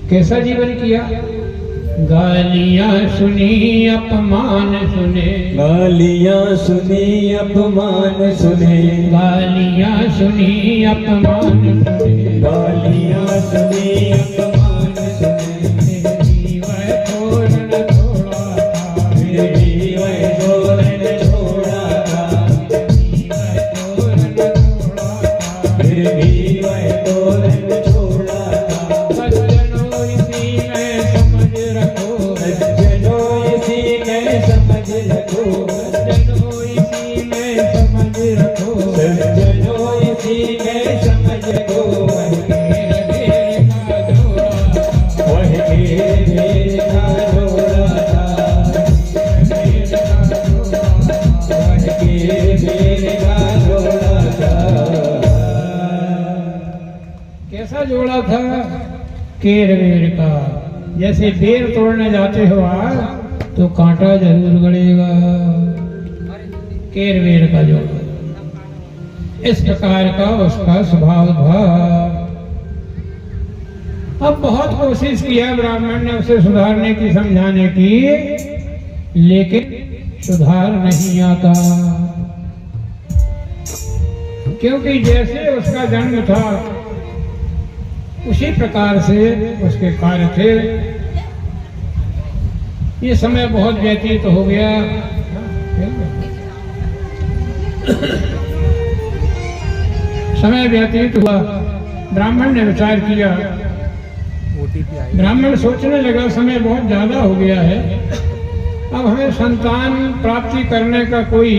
Speaker 1: कैसा जीवन किया? गालियां सुनी अपमान सुने,
Speaker 2: गालियां सुनी अपमान सुने,
Speaker 1: गालियां सुनी अपमान सुने,
Speaker 2: गालियां सुनी अपमान सुने।
Speaker 1: जीवन छोड़न छोड़ा था,
Speaker 2: जीवन छोड़न छोड़ा था,
Speaker 1: जीवन छोड़न छोड़ा था,
Speaker 2: फिर भी वह तोरण छोड़ा था।
Speaker 1: सज्जनों इसी में समझ रखो,
Speaker 2: सज्जनों इसी में समझ रखो,
Speaker 1: सज्जनों इसी में समझ रखो,
Speaker 2: सज्जनों इसी में समझ रखो। वह घेर घेर का जोड़ा था, वह घेर घेर का जोड़ा था।
Speaker 1: कैसा जोड़ा था? केर वेर का। जैसे बेर तोड़ने जाते हो आज, तो कांटा जरूर गड़ेगा। केर वेर का जोड़ा, इस प्रकार का उसका स्वभाव था। अब बहुत कोशिश किया ब्राह्मण ने उसे सुधारने की, समझाने की, लेकिन सुधार नहीं आता। क्योंकि जैसे उसका जन्म था उसी प्रकार से उसके कार्य थे। ये समय बहुत व्यतीत हो गया। समय व्यतीत हुआ, ब्राह्मण ने विचार किया। ब्राह्मण सोचने लगा समय बहुत ज्यादा हो गया है, अब हमें संतान प्राप्ति करने का कोई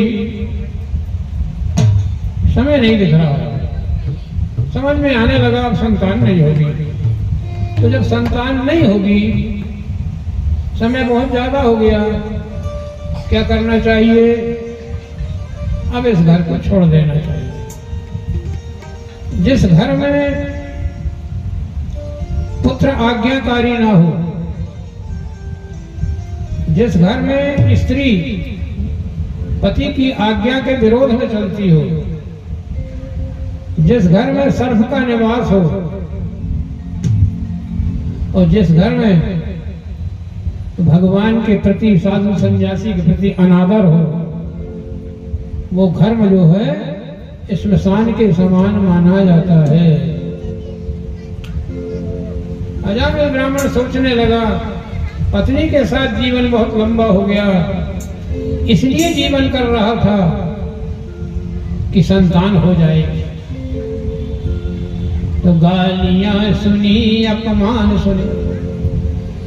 Speaker 1: समय नहीं दिख रहा। समझ में आने लगा अब संतान नहीं होगी। तो जब संतान नहीं होगी, समय बहुत ज्यादा हो गया, क्या करना चाहिए? अब इस घर को छोड़ देना चाहिए। जिस घर में पुत्र आज्ञाकारी ना हो, जिस घर में स्त्री पति की आज्ञा के विरोध में चलती हो, जिस घर में सर्प का निवास हो, और जिस घर में भगवान के प्रति, साधु सन्यासी के प्रति अनादर हो, वो घर में जो है श्मशान के समान माना जाता है। अजामिल ब्राह्मण सोचने लगा, पत्नी के साथ जीवन बहुत लंबा हो गया, इसलिए जीवन कर रहा था कि संतान हो जाएगी। तो गालियां सुनी, अपमान सुने,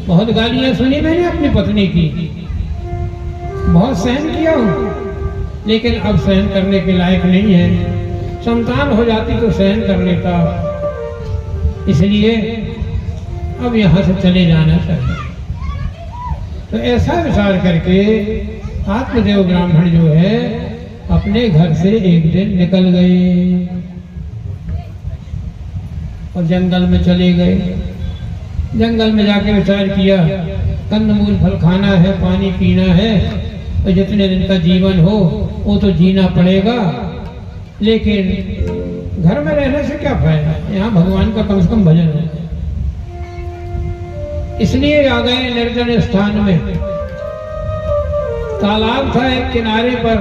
Speaker 1: बहुत गालियां सुनी मैंने अपनी पत्नी की, बहुत सहन किया हूं, लेकिन अब सहन करने के लायक नहीं है। संतान हो जाती तो सहन कर लेता, इसलिए अब यहां से चले जाना चाहिए। तो ऐसा विचार करके आत्मदेव ब्राह्मण जो है अपने घर से एक दिन निकल गए और जंगल में चले गए। जंगल में जाके विचार किया, कंदमूल फल खाना है, पानी पीना है, और जितने दिन का जीवन हो वो तो जीना पड़ेगा, लेकिन घर में रहने से क्या फायदा, यहाँ भगवान का कम से कम भजन है। इसलिए आ गए निर्जन स्थान में। तालाब था एक किनारे पर,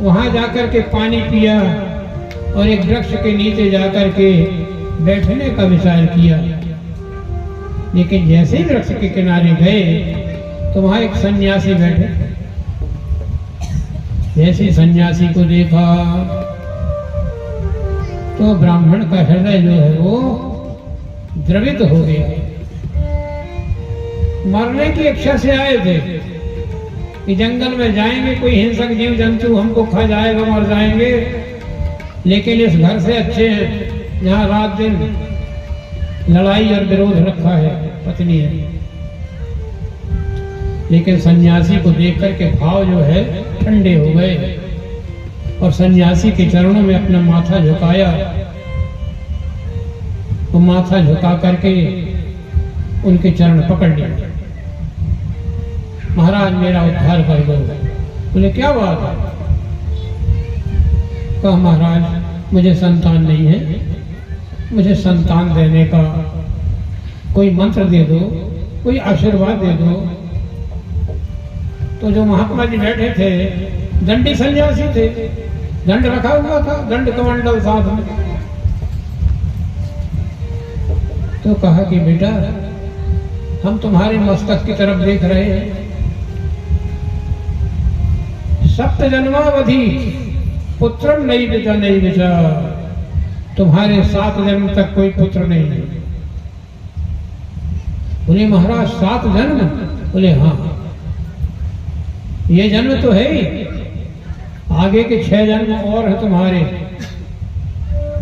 Speaker 1: वहां जाकर के पानी पिया और एक वृक्ष के नीचे जाकर के बैठने का विचार किया। लेकिन जैसे ही वृक्ष के किनारे गए तो वहां एक सन्यासी बैठे। जैसे सन्यासी को देखा तो ब्राह्मण का हृदय जो है वो द्रवित हो गया। मरने की इच्छा से आए थे कि जंगल में जाएंगे, कोई हिंसक जीव जंतु हमको खा जाएगा, मर जाएंगे, लेकिन इस घर से अच्छे हैं जहाँ रात दिन लड़ाई और विरोध रखा है, पत्नी है। लेकिन सन्यासी को देख करके भाव जो है ठंडे हो गए और सन्यासी के चरणों में अपना माथा झुकाया। वो माथा झुका करके उनके चरण पकड़ लिए। महाराज मेरा उद्धार कर दो। बोले क्या बात है? कहा महाराज मुझे संतान नहीं है, मुझे संतान देने का कोई मंत्र दे दो, कोई आशीर्वाद दे दो। तो जो महात्मा जी बैठे थे दंडी सन्यासी थे, दंड रखा हुआ था, दंड कमंडल साथ में। तो कहा कि बेटा हम तुम्हारे मस्तक की तरफ देख रहे हैं, सप्त जन्मावधि पुत्रम नहीं बेचा, नहीं बेचा, तुम्हारे 7 जन्म तक कोई पुत्र नहीं है। बोले महाराज 7 जन्म? बोले हाँ, ये जन्म तो है ही, आगे के 6 जन्म और है तुम्हारे,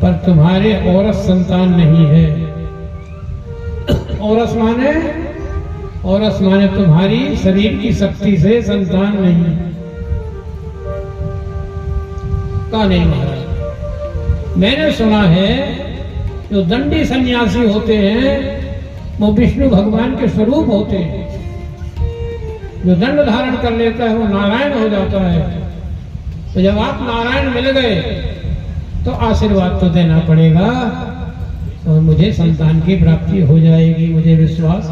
Speaker 1: पर तुम्हारे औरस संतान नहीं है। औरस माने तुम्हारी शरीर की शक्ति से संतान नहीं। का नहीं महाराज, मैंने सुना है जो दंडी सन्यासी होते हैं वो विष्णु भगवान के स्वरूप होते हैं। जो दंड धारण कर लेता है वो नारायण हो जाता है। तो जब आप नारायण मिल गए तो आशीर्वाद तो देना पड़ेगा और मुझे संतान की प्राप्ति हो जाएगी, मुझे विश्वास।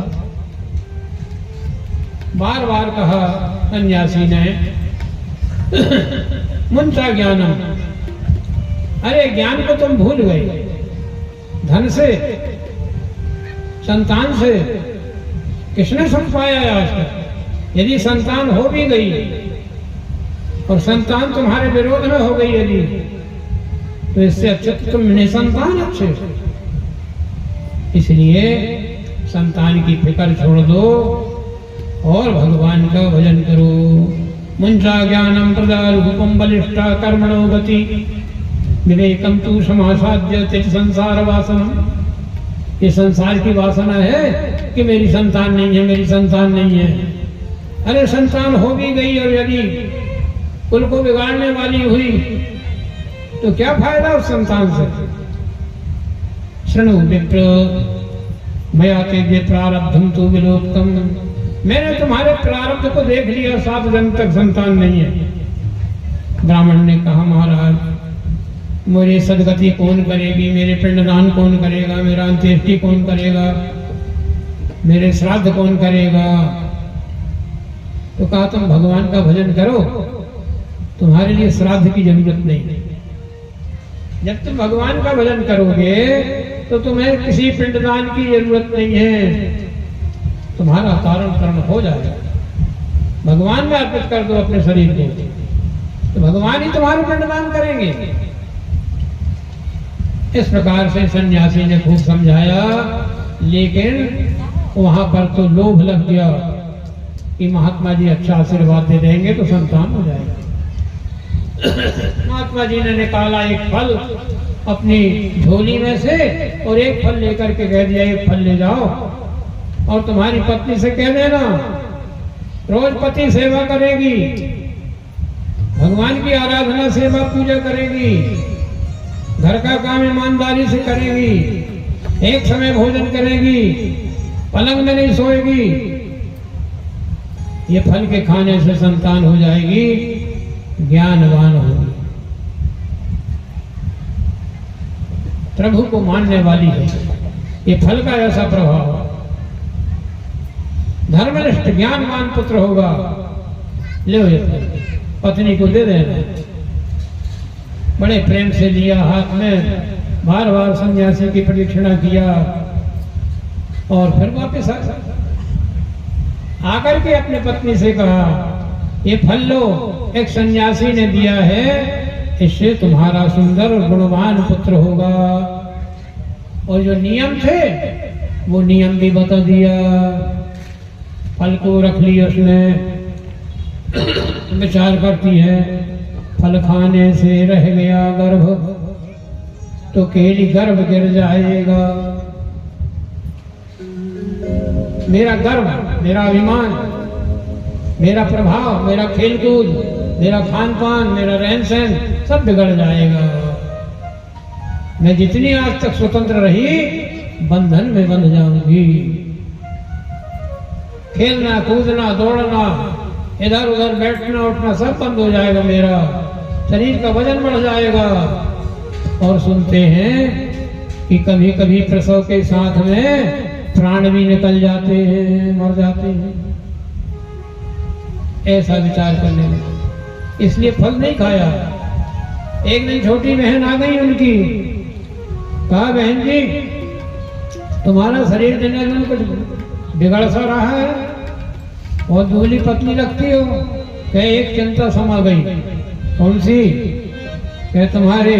Speaker 1: बार बार कहा सन्यासी ने, मुंचा ज्ञानम, अरे ज्ञान को तुम भूल गए, धन से संतान से किसने सुन पाया है आज तक? यदि संतान हो भी गई और संतान तुम्हारे विरोध में हो गई यदि, तो इससे अच्छे तुम निसंतान अच्छे। इसलिए संतान की फिक्र छोड़ दो और भगवान का भजन करो। मुंचा ज्ञानम प्रदा रूपम बलिष्ठा कर्मणो गति विवेकम तू समासाद्य तिज संसार वासनम। ये संसार की वासना है कि मेरी संतान नहीं है, मेरी संतान नहीं है। अरे संतान हो भी गई और यदि कुल को बिगाड़ने वाली हुई तो क्या फायदा उस संतान से। शृणु विप्र मया तेजे प्रारब्धम तु विलोक्तम। मैंने तुम्हारे प्रारब्ध को देख लिया, 7 जन्म तक संतान नहीं है। ब्राह्मण ने कहा महाराज मेरी सदगति कौन करेगी, मेरे पिंडदान कौन करेगा, मेरा अंत्येष्टि कौन करेगा, मेरे श्राद्ध कौन करेगा। तो कहा तुम भगवान का भजन करो, तुम्हारे लिए श्राद्ध की जरूरत नहीं। जब तुम भगवान का भजन करोगे तो तुम्हें किसी पिंडदान की जरूरत नहीं है, तुम्हारा तारण कर्ण हो जाएगा। भगवान में अर्पित कर दो अपने शरीर को, तो भगवान ही तुम्हारे पिंडदान करेंगे। इस प्रकार से सन्यासी ने खूब समझाया, लेकिन वहां पर तो लोभ लग गया कि महात्मा जी अच्छा आशीर्वाद दे देंगे तो संतान हो जाएगा। महात्मा जी ने निकाला एक फल अपनी झोली में से और एक फल लेकर के कह दिया एक फल ले जाओ और तुम्हारी पत्नी से कह देना रोज पति सेवा करेगी, भगवान की आराधना सेवा पूजा करेगी, घर का काम ईमानदारी से करेगी, एक समय भोजन करेगी, पलंग में नहीं सोएगी। ये फल के खाने से संतान हो जाएगी, ज्ञानवान होगी, प्रभु को मानने वाली है। ये फल का ऐसा प्रभाव, धर्मनिष्ठ ज्ञानवान पुत्र होगा। ले ये फल पत्नी को दे देना। बड़े प्रेम से लिया हाथ में, बार बार सन्यासी की प्रदक्षिणा किया और फिर वापस आकर के अपने पत्नी से कहा ये फल लो, एक सन्यासी ने दिया है, इससे तुम्हारा सुंदर और गुणवान पुत्र होगा। और जो नियम थे वो नियम भी बता दिया। फल को रख लिया उसने। विचार करती है फल खाने से रह गया गर्भ तो केली गर्भ गिर जाएगा। मेरा गर्व, मेरा अभिमान, मेरा प्रभाव, मेरा खेलकूद, मेरा खान पान, मेरा रहन सहन सब बिगड़ जाएगा। मैं जितनी आज तक स्वतंत्र रही बंधन में बंध जाऊंगी। खेलना कूदना दौड़ना इधर उधर बैठना उठना सब बंद हो जाएगा। मेरा शरीर का वजन बढ़ जाएगा। और सुनते हैं कि कभी कभी प्रसव के साथ में प्राण भी निकल जाते हैं, मर जाते हैं। ऐसा विचार करने लगे, इसलिए फल नहीं खाया। एक दिन छोटी बहन आ गई उनकी, कहा बहन जी तुम्हारा शरीर दिन दिन कुछ बिगड़ सा रहा है, बहुत दुबली पतली लगती हो। कहे एक चिंता समा गई। कौन सी? कहे तुम्हारे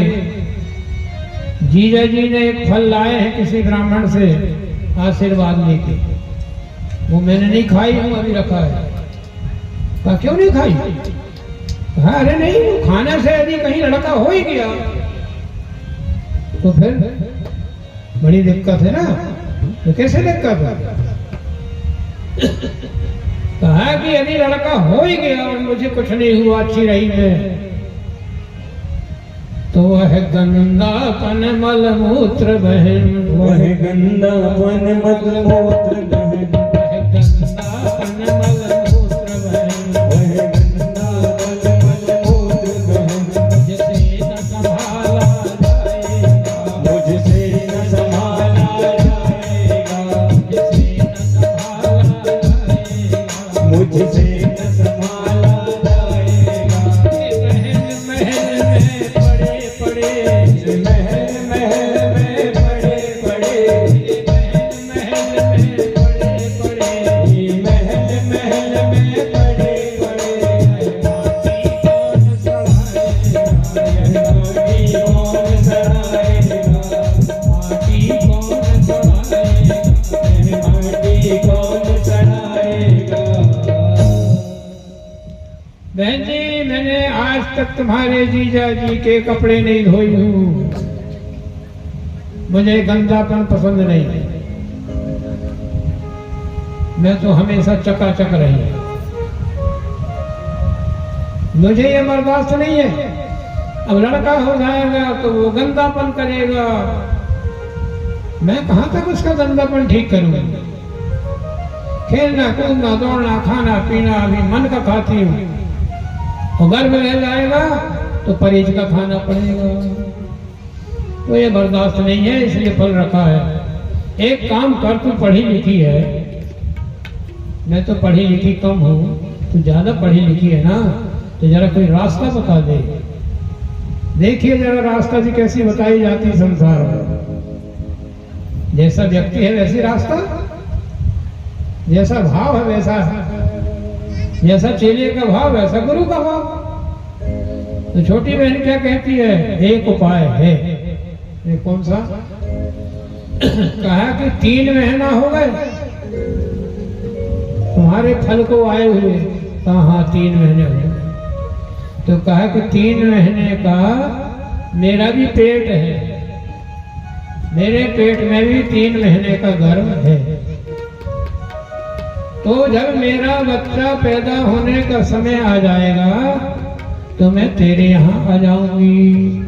Speaker 1: जीजा जी ने एक फल लाए हैं किसी ब्राह्मण से आशीर्वाद लेके, वो मैंने नहीं खाई हूं, अभी रखा है। कहा क्यों नहीं खाई? कहा अरे नहीं, खाने से यदि कहीं लड़का हो ही गया तो फिर बड़ी दिक्कत है ना। तो कैसे दिक्कत है? कहा कि यदि लड़का हो ही गया और मुझे कुछ नहीं हुआ, अच्छी रही मैं, तो वह गंदापन मल मूत्र बहन,
Speaker 2: वह गंदापन मल मूत्र बहन,
Speaker 1: वह गंदापन मल मूत्र बहन,
Speaker 2: वह गंदापन मल मूत्र बहन,
Speaker 1: मुझसे न संभाला जाएगा,
Speaker 2: मुझसे न संभाला जाएगा,
Speaker 1: मुझसे न संभाला जाएगा,
Speaker 2: मुझसे न संभाला जाएगा।
Speaker 1: महल महल में पड़े पड़े,
Speaker 2: महल महल में पड़े पड़े,
Speaker 1: महल महल में पड़े तक तुम्हारे जीजा जी के कपड़े नहीं धोई हूं। मुझे गंदापन पसंद नहीं, मैं तो हमेशा चकाचक रही, मुझे ये बर्दाश्त नहीं है। अब लड़का हो जाएगा तो वो गंदापन करेगा, मैं कहां तक उसका गंदापन ठीक करूंगा। खेलना कूदना दौड़ना खाना पीना अभी मन का खाती हूँ, और घर में रह जाएगा तो परहेज का खाना पड़ेगा। तो ये बर्दाश्त नहीं है, इसलिए फल रखा है। एक काम कर, तू पढ़ी लिखी है, मैं तो पढ़ी लिखी कम हूँ, तू ज्यादा पढ़ी लिखी है ना, तो जरा कोई रास्ता बता दे। देखिए जरा रास्ता जी कैसी बताई जाती संसार में। जैसा व्यक्ति है वैसी रास्ता, जैसा भाव है वैसा, जैसा चेले का भाव वैसा गुरु का भाव। तो छोटी बहन क्या कहती है, एक उपाय है। ये कौन सा? कहा कि 3 महीना हो गए तुम्हारे फल को आए हुए। कहा हाँ 3 महीने हुए। तो कहा कि 3 महीने का मेरा भी पेट है, मेरे पेट में भी 3 महीने का गर्भ है। तो जब मेरा बच्चा पैदा होने का समय आ जाएगा तो मैं तेरे यहाँ आ जाऊंगी,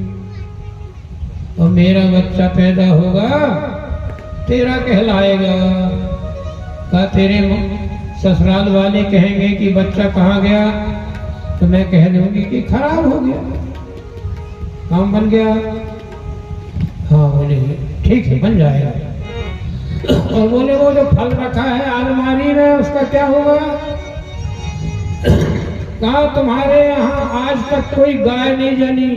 Speaker 1: और मेरा बच्चा पैदा होगा तेरा कहलाएगा। का तेरे ससुराल वाले कहेंगे कि बच्चा कहाँ गया, तो मैं कह दूंगी कि खराब हो गया, काम बन गया। हाँ बोले ठीक है बन जाएगा। और बोले वो जो फल रखा है अलमारी में उसका क्या होगा? कहा तुम्हारे यहाँ आज तक कोई गाय नहीं जनी,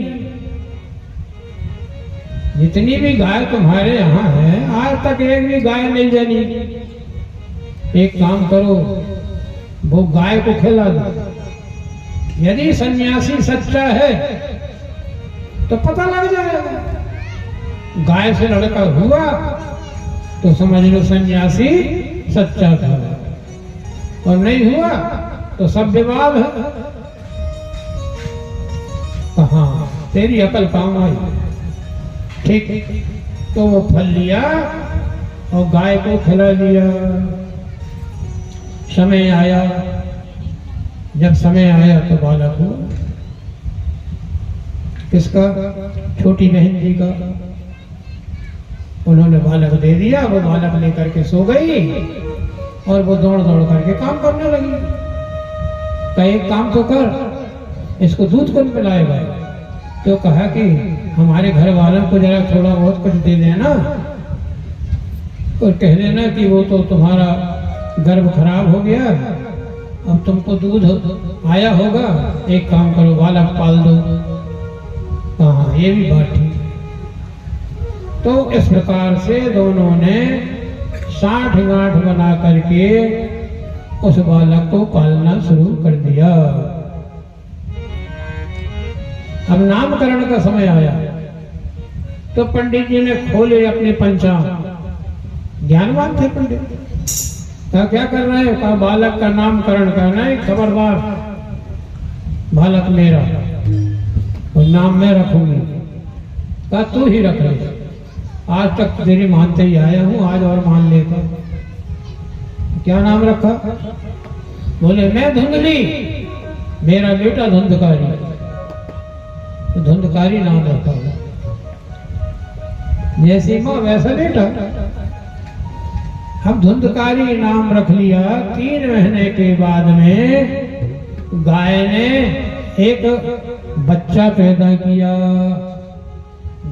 Speaker 1: जितनी भी गाय तुम्हारे यहाँ है आज तक एक भी गाय नहीं जनी। एक काम करो, वो गाय को खिला दो। यदि सन्यासी सच्चा है तो पता लग जाएगा। गाय से लड़का हुआ तो समझ लो सन्यासी सच्चा था, और नहीं हुआ तो सब विवाद है। कहाँ तेरी अकल काम आई। ठीक, तो वो फल लिया और गाय को खिला दिया। समय आया, जब समय आया तो बालक हुआ। किसका? छोटी बहन जी का। उन्होंने बालक दे दिया, वो बालक लेकर के सो गई और वो दौड़ दौड़ करके काम करने लगी। कहा एक काम तो कर, इसको दूध कौन पिलाएगा? तो कहा कि हमारे घर वालों को जरा थोड़ा बहुत कुछ दे देना और कह देना कि वो तो तुम्हारा गर्भ खराब हो गया, अब तुमको दूध आया होगा, एक काम करो बालक पाल दो। हाँ ये भी बात ठीक। तो इस प्रकार से दोनों ने साठ गांठ बना करके उस बालक को पालना शुरू कर दिया। अब नामकरण का समय आया तो पंडित जी ने खोले अपने पंचांग। ज्ञानवान थे पंडित। कहा क्या कर रहे हो? कहा बालक का नामकरण करना है, खबरदार बालक मेरा और नाम मैं रखूंगी। कहा तू ही रख ले, आज तक तेरी मानते ही आया हूं, आज और मान लेता। क्या नाम रखा? बोले मैं धुंधली, मेरा बेटा धुंधकारी। तो धुंधकारी नाम रखा, जैसी माँ वैसा बेटा। अब धुंधकारी नाम रख लिया। 3 महीने के बाद में गाय ने एक बच्चा पैदा किया।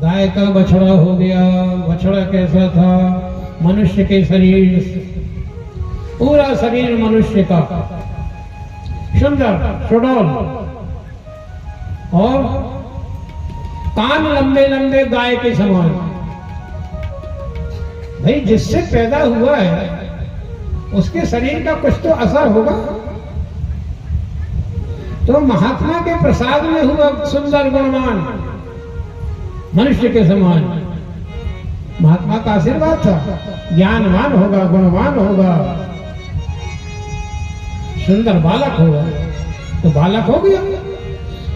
Speaker 1: गाय का बछड़ा हो गया। बछड़ा कैसा था? मनुष्य के शरीर, पूरा शरीर मनुष्य का, सुंदर सुडौल, और कान लंबे लंबे गाय के समान। भाई जिससे पैदा हुआ है उसके शरीर का कुछ तो असर होगा। तो महात्मा के प्रसाद में हुआ सुंदर गुणवान, मनुष्य के समान। महात्मा का आशीर्वाद था, ज्ञानवान होगा, गुणवान होगा, सुंदर बालक होगा। तो बालक हो गया।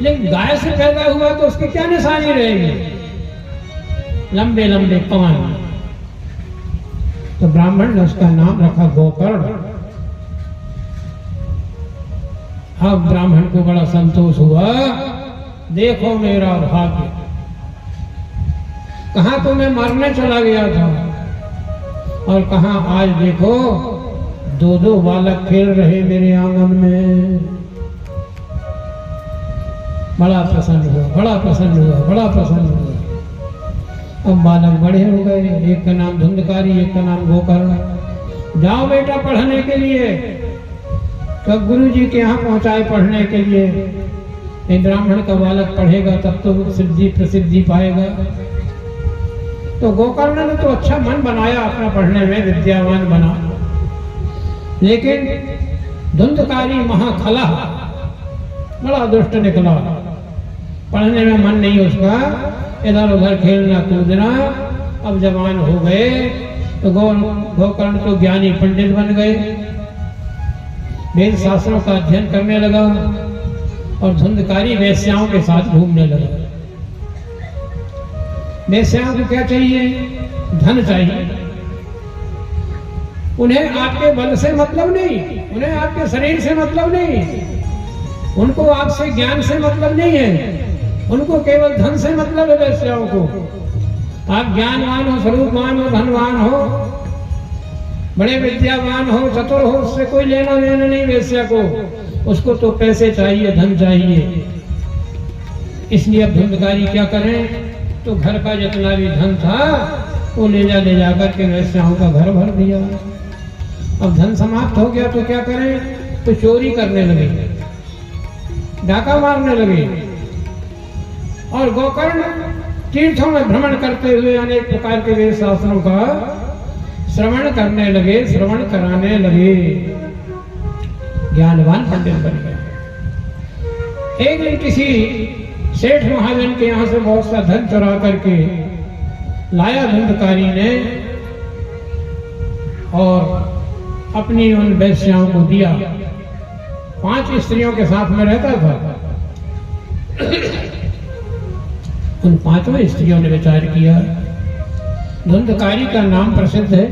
Speaker 1: लेकिन गाय से पैदा हुआ तो उसकी क्या निशानी रहेगी? लंबे लंबे कान। तो ब्राह्मण ने उसका नाम रखा गोकर्ण। अब ब्राह्मण को बड़ा संतोष हुआ, देखो मेरा भाग्य, कहां तो मैं मरने चला गया था और कहां आज देखो दो दो बालक खेल रहे मेरे आंगन में। बड़ा प्रसन्न हुआ, बड़ा प्रसन्न हुआ, बड़ा प्रसन्न हुआ। अब बालक बड़े हो गए, एक का नाम धुंधकारी, एक का नाम गोकर्ण। जाओ बेटा पढ़ने के लिए। तो गुरु जी के यहाँ पहुंचाए पढ़ने के लिए। एक ब्राह्मण का बालक पढ़ेगा तब तो सिद्धि प्रसिद्धि पाएगा। तो गोकर्ण ने तो अच्छा मन बनाया अपना पढ़ने में, विद्यावान बना। लेकिन धुंधकारी महाखला, बड़ा दुष्ट निकला। पढ़ने में मन नहीं उसका, इधर उधर खेलना कूदना। अब जवान हो गए तो गोकर्ण तो ज्ञानी पंडित बन गए, वेद शास्त्रों का अध्ययन करने लगा और धुंधकारी वेश्याओं के साथ घूमने लगा। वेश्याओं को क्या चाहिए? धन चाहिए। उन्हें आपके बल से मतलब नहीं, उन्हें आपके शरीर से मतलब नहीं, उनको आपसे ज्ञान से मतलब नहीं है, उनको केवल धन से मतलब है। वेश्याओं को आप ज्ञानवान हो, स्वरूपवान हो, धनवान हो, बड़े विद्यावान हो, चतुर हो, उससे कोई लेना देना नहीं वेश्या को। उसको तो पैसे चाहिए, धन चाहिए। इसलिए अब धुंधकारी क्या करें? तो घर का जितना भी धन था वो ले जा करके वेश्याओं का घर भर दिया। अब धन समाप्त हो गया तो क्या करें? तो चोरी करने लगे, डाका मारने लगे। और गोकर्ण तीर्थों में भ्रमण करते हुए अनेक प्रकार के वेद शास्त्रों का श्रवण करने लगे, श्रवण कराने लगे। ज्ञानवान पंडित बन गए। एक दिन किसी सेठ महाजन के यहाँ से बहुत सा धन चुरा करके लाया धुंधकारी ने और अपनी उन वेश्याओं को दिया। 5 स्त्रियों के साथ में रहता था। उन 5 स्त्रियों ने विचार किया, धुंधकारी का नाम प्रसिद्ध है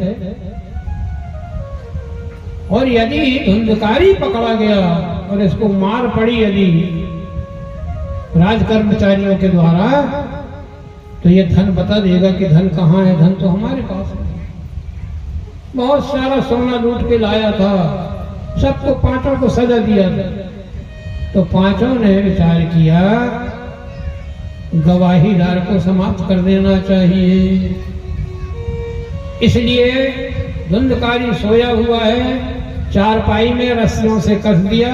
Speaker 1: और यदि धुंधकारी पकड़ा गया और इसको मार पड़ी यदि राज कर्मचारियों के द्वारा, तो ये धन बता देगा कि धन कहाँ है। धन तो हमारे पास है। बहुत सारा सोना लूट के लाया था, सबको 5 को सजा दिया था। तो 5 ने विचार किया, गवाहीदार को समाप्त कर देना चाहिए। इसलिए धुंधकारी सोया हुआ है, चारपाई में रस्सियों से कस दिया।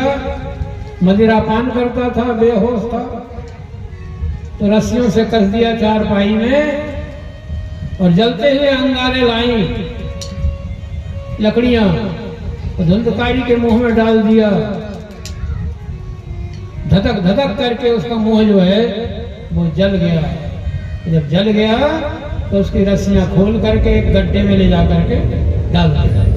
Speaker 1: मदिरा पान करता था, बेहोश था, तो रस्सियों से कस दिया चारपाई में और जलते हुए अंगारे लाई लकड़ियां तो धुंधकारी के मुंह में डाल दिया। धधक धधक करके उसका मुंह जो है वो जल गया। जब जल गया तो उसकी रस्सियां खोल करके एक गड्ढे में ले जा करके डाल दिया।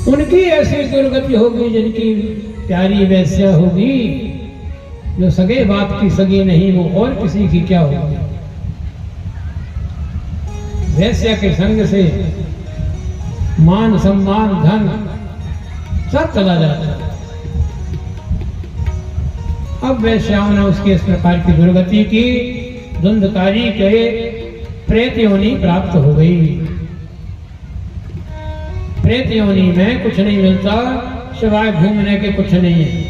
Speaker 1: उनकी ऐसी दुर्गति होगी जिनकी प्यारी वैश्या होगी, जो सगे बाप की सगी नहीं, वो और किसी की क्या होगी। वैश्या के संग से मान सम्मान धन सब चला जाता है। अब वैश्याओं ने उसकी इस प्रकार की दुर्गति की, धुंधकारी के प्रेत योनि प्राप्त हो गई। प्रेत योनि में कुछ नहीं मिलता सिवाय घूमने के, कुछ नहीं है।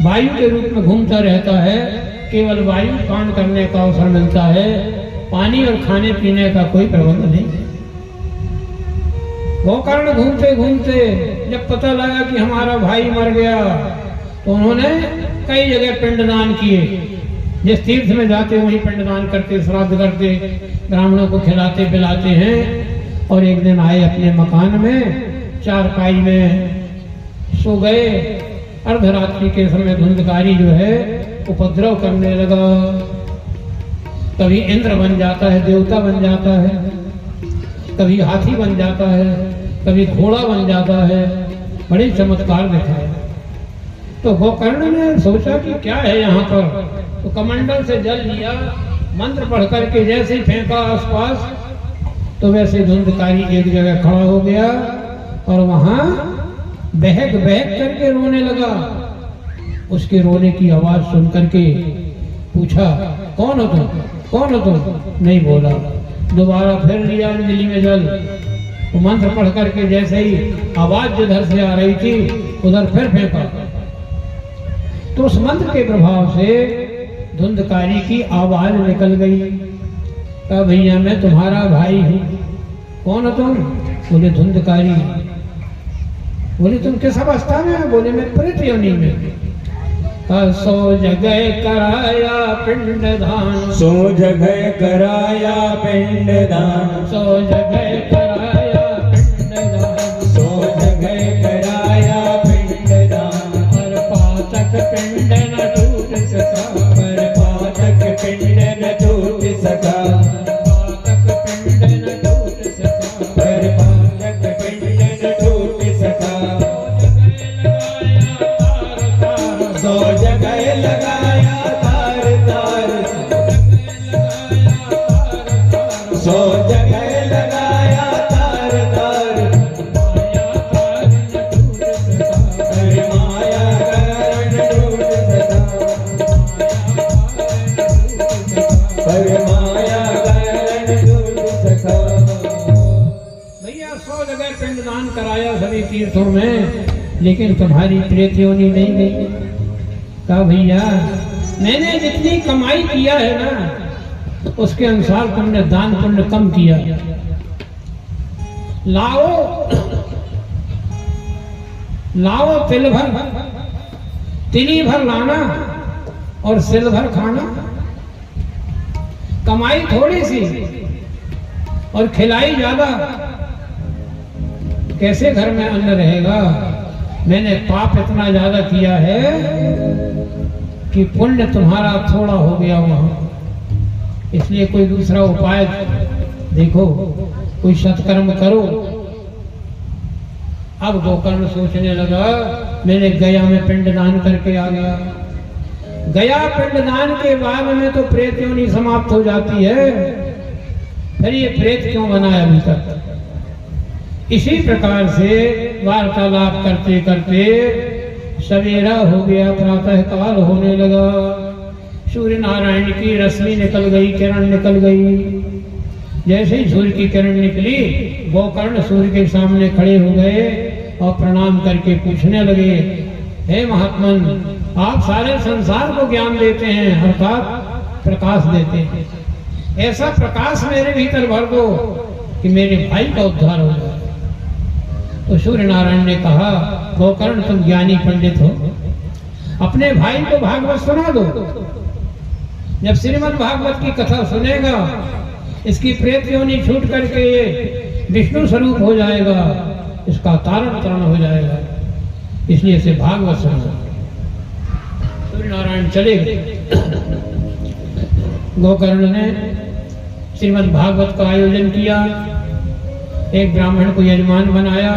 Speaker 1: वायु के रूप में घूमता रहता है, केवल वायु पान करने का अवसर मिलता है, पानी और खाने पीने का कोई प्रबंध नहीं है। गोकर्ण घूमते घूमते जब पता लगा कि हमारा भाई मर गया तो उन्होंने कई जगह पिंडदान किए। जिस तीर्थ में जाते वहीं पिंडदान करते, श्राद्ध करते, ब्राह्मणों को खिलाते पिलाते हैं। और एक दिन आए अपने मकान में, चारपाई में सो गए। अर्धरात्रि के समय धुंधकारी जो है उपद्रव करने लगा। कभी इंद्र बन जाता है, देवता बन जाता है, कभी हाथी बन जाता है, कभी घोड़ा बन जाता है। बड़े चमत्कार दिखाए। तो गोकर्ण ने सोचा कि क्या है यहाँ पर, तो कमंडल से जल लिया, मंत्र पढ़ करके जैसे ही फेंका आसपास, तो वैसे धुंधकारी एक जगह खड़ा हो गया और वहां बहक बहक करके रोने लगा। उसके रोने की आवाज सुन करके पूछा, कौन हो तुम, कौन हो तुम? नहीं बोला। दोबारा फिर लिया अंजलि में जल, तो मंत्र पढ़ करके जैसे ही आवाज जिधर से आ रही थी उधर फिर फेंका, तो उस मंत्र के प्रभाव से धुंधकारी की आवाज निकल गई। कहा, भैया मैं तुम्हारा भाई हूँ। कौन हो तुम? बोले धुंधकारी। बोले तुम किस अवस्था में हो? बोले मैं प्रेत योनि में। सो जगह कराया पिंडदान,
Speaker 2: सो जगह कराया पिंडदान,
Speaker 1: सो जगह कराया पिंडदान,
Speaker 2: सो जगह कराया पिंडदान।
Speaker 1: और पातक पिंड न टूट सका,
Speaker 2: पर पातक पिंड न टूट सका,
Speaker 1: पातक पिंड न टूट सका।
Speaker 2: पर पातक पिंड न टूट सका। सो जगह लगाया तार तार, सो जगह लगाया तार तार। पर माया कारण टूट सका, पर माया कारण टूट सका।
Speaker 1: भैया 100 जगह पिंडदान कराया सभी तीर्थों में, लेकिन तुम्हारी प्रेत योनि नहीं गई। कहा, भैया मैंने जितनी कमाई किया है ना, उसके अनुसार तुमने दान पुण्य कम किया। लाओ लाओ तिल भर, तिली भर लाना और सिल भर खाना। कमाई थोड़ी सी और खिलाई ज्यादा, कैसे घर में अन्न रहेगा? मैंने पाप इतना ज्यादा किया है कि पुण्य तुम्हारा थोड़ा हो गया वहां, इसलिए कोई दूसरा उपाय देखो, कोई सत्कर्म करो। अब गोकर्ण सोचने लगा, मैंने गया में पिंडदान करके आ गया। गया पिंडदान के बाद में तो प्रेत योनि समाप्त हो जाती है, फिर ये प्रेत क्यों बनाया अभी तक? इसी प्रकार से वार्तालाप करते करते सवेरा हो गया, प्रातः काल होने लगा। सूर्य नारायण की रश्मि निकल गई, किरण निकल गई। जैसे ही सूर्य की किरण निकली, गोकर्ण सूर्य के सामने खड़े हो गए और प्रणाम करके पूछने लगे, हे महात्मन, आप सारे संसार को ज्ञान देते हैं, अर्थात प्रकाश देते हैं। ऐसा प्रकाश मेरे भीतर भर दो कि मेरे भाई का उद्धार हो जाए। तो सूर्य नारायण ने कहा, गोकर्ण तुम ज्ञानी पंडित हो, अपने भाई को भागवत सुना दो। जब श्रीमद् भागवत की कथा सुनेगा, इसकी प्रेत योनि छूट करके ये विष्णु स्वरूप हो जाएगा, इसका तारण तरण हो जाएगा, इसलिए इसे भागवत सुना। सूर्य नारायण चले गए। गोकर्ण ने श्रीमद् भागवत का आयोजन किया, एक ब्राह्मण को यजमान बनाया,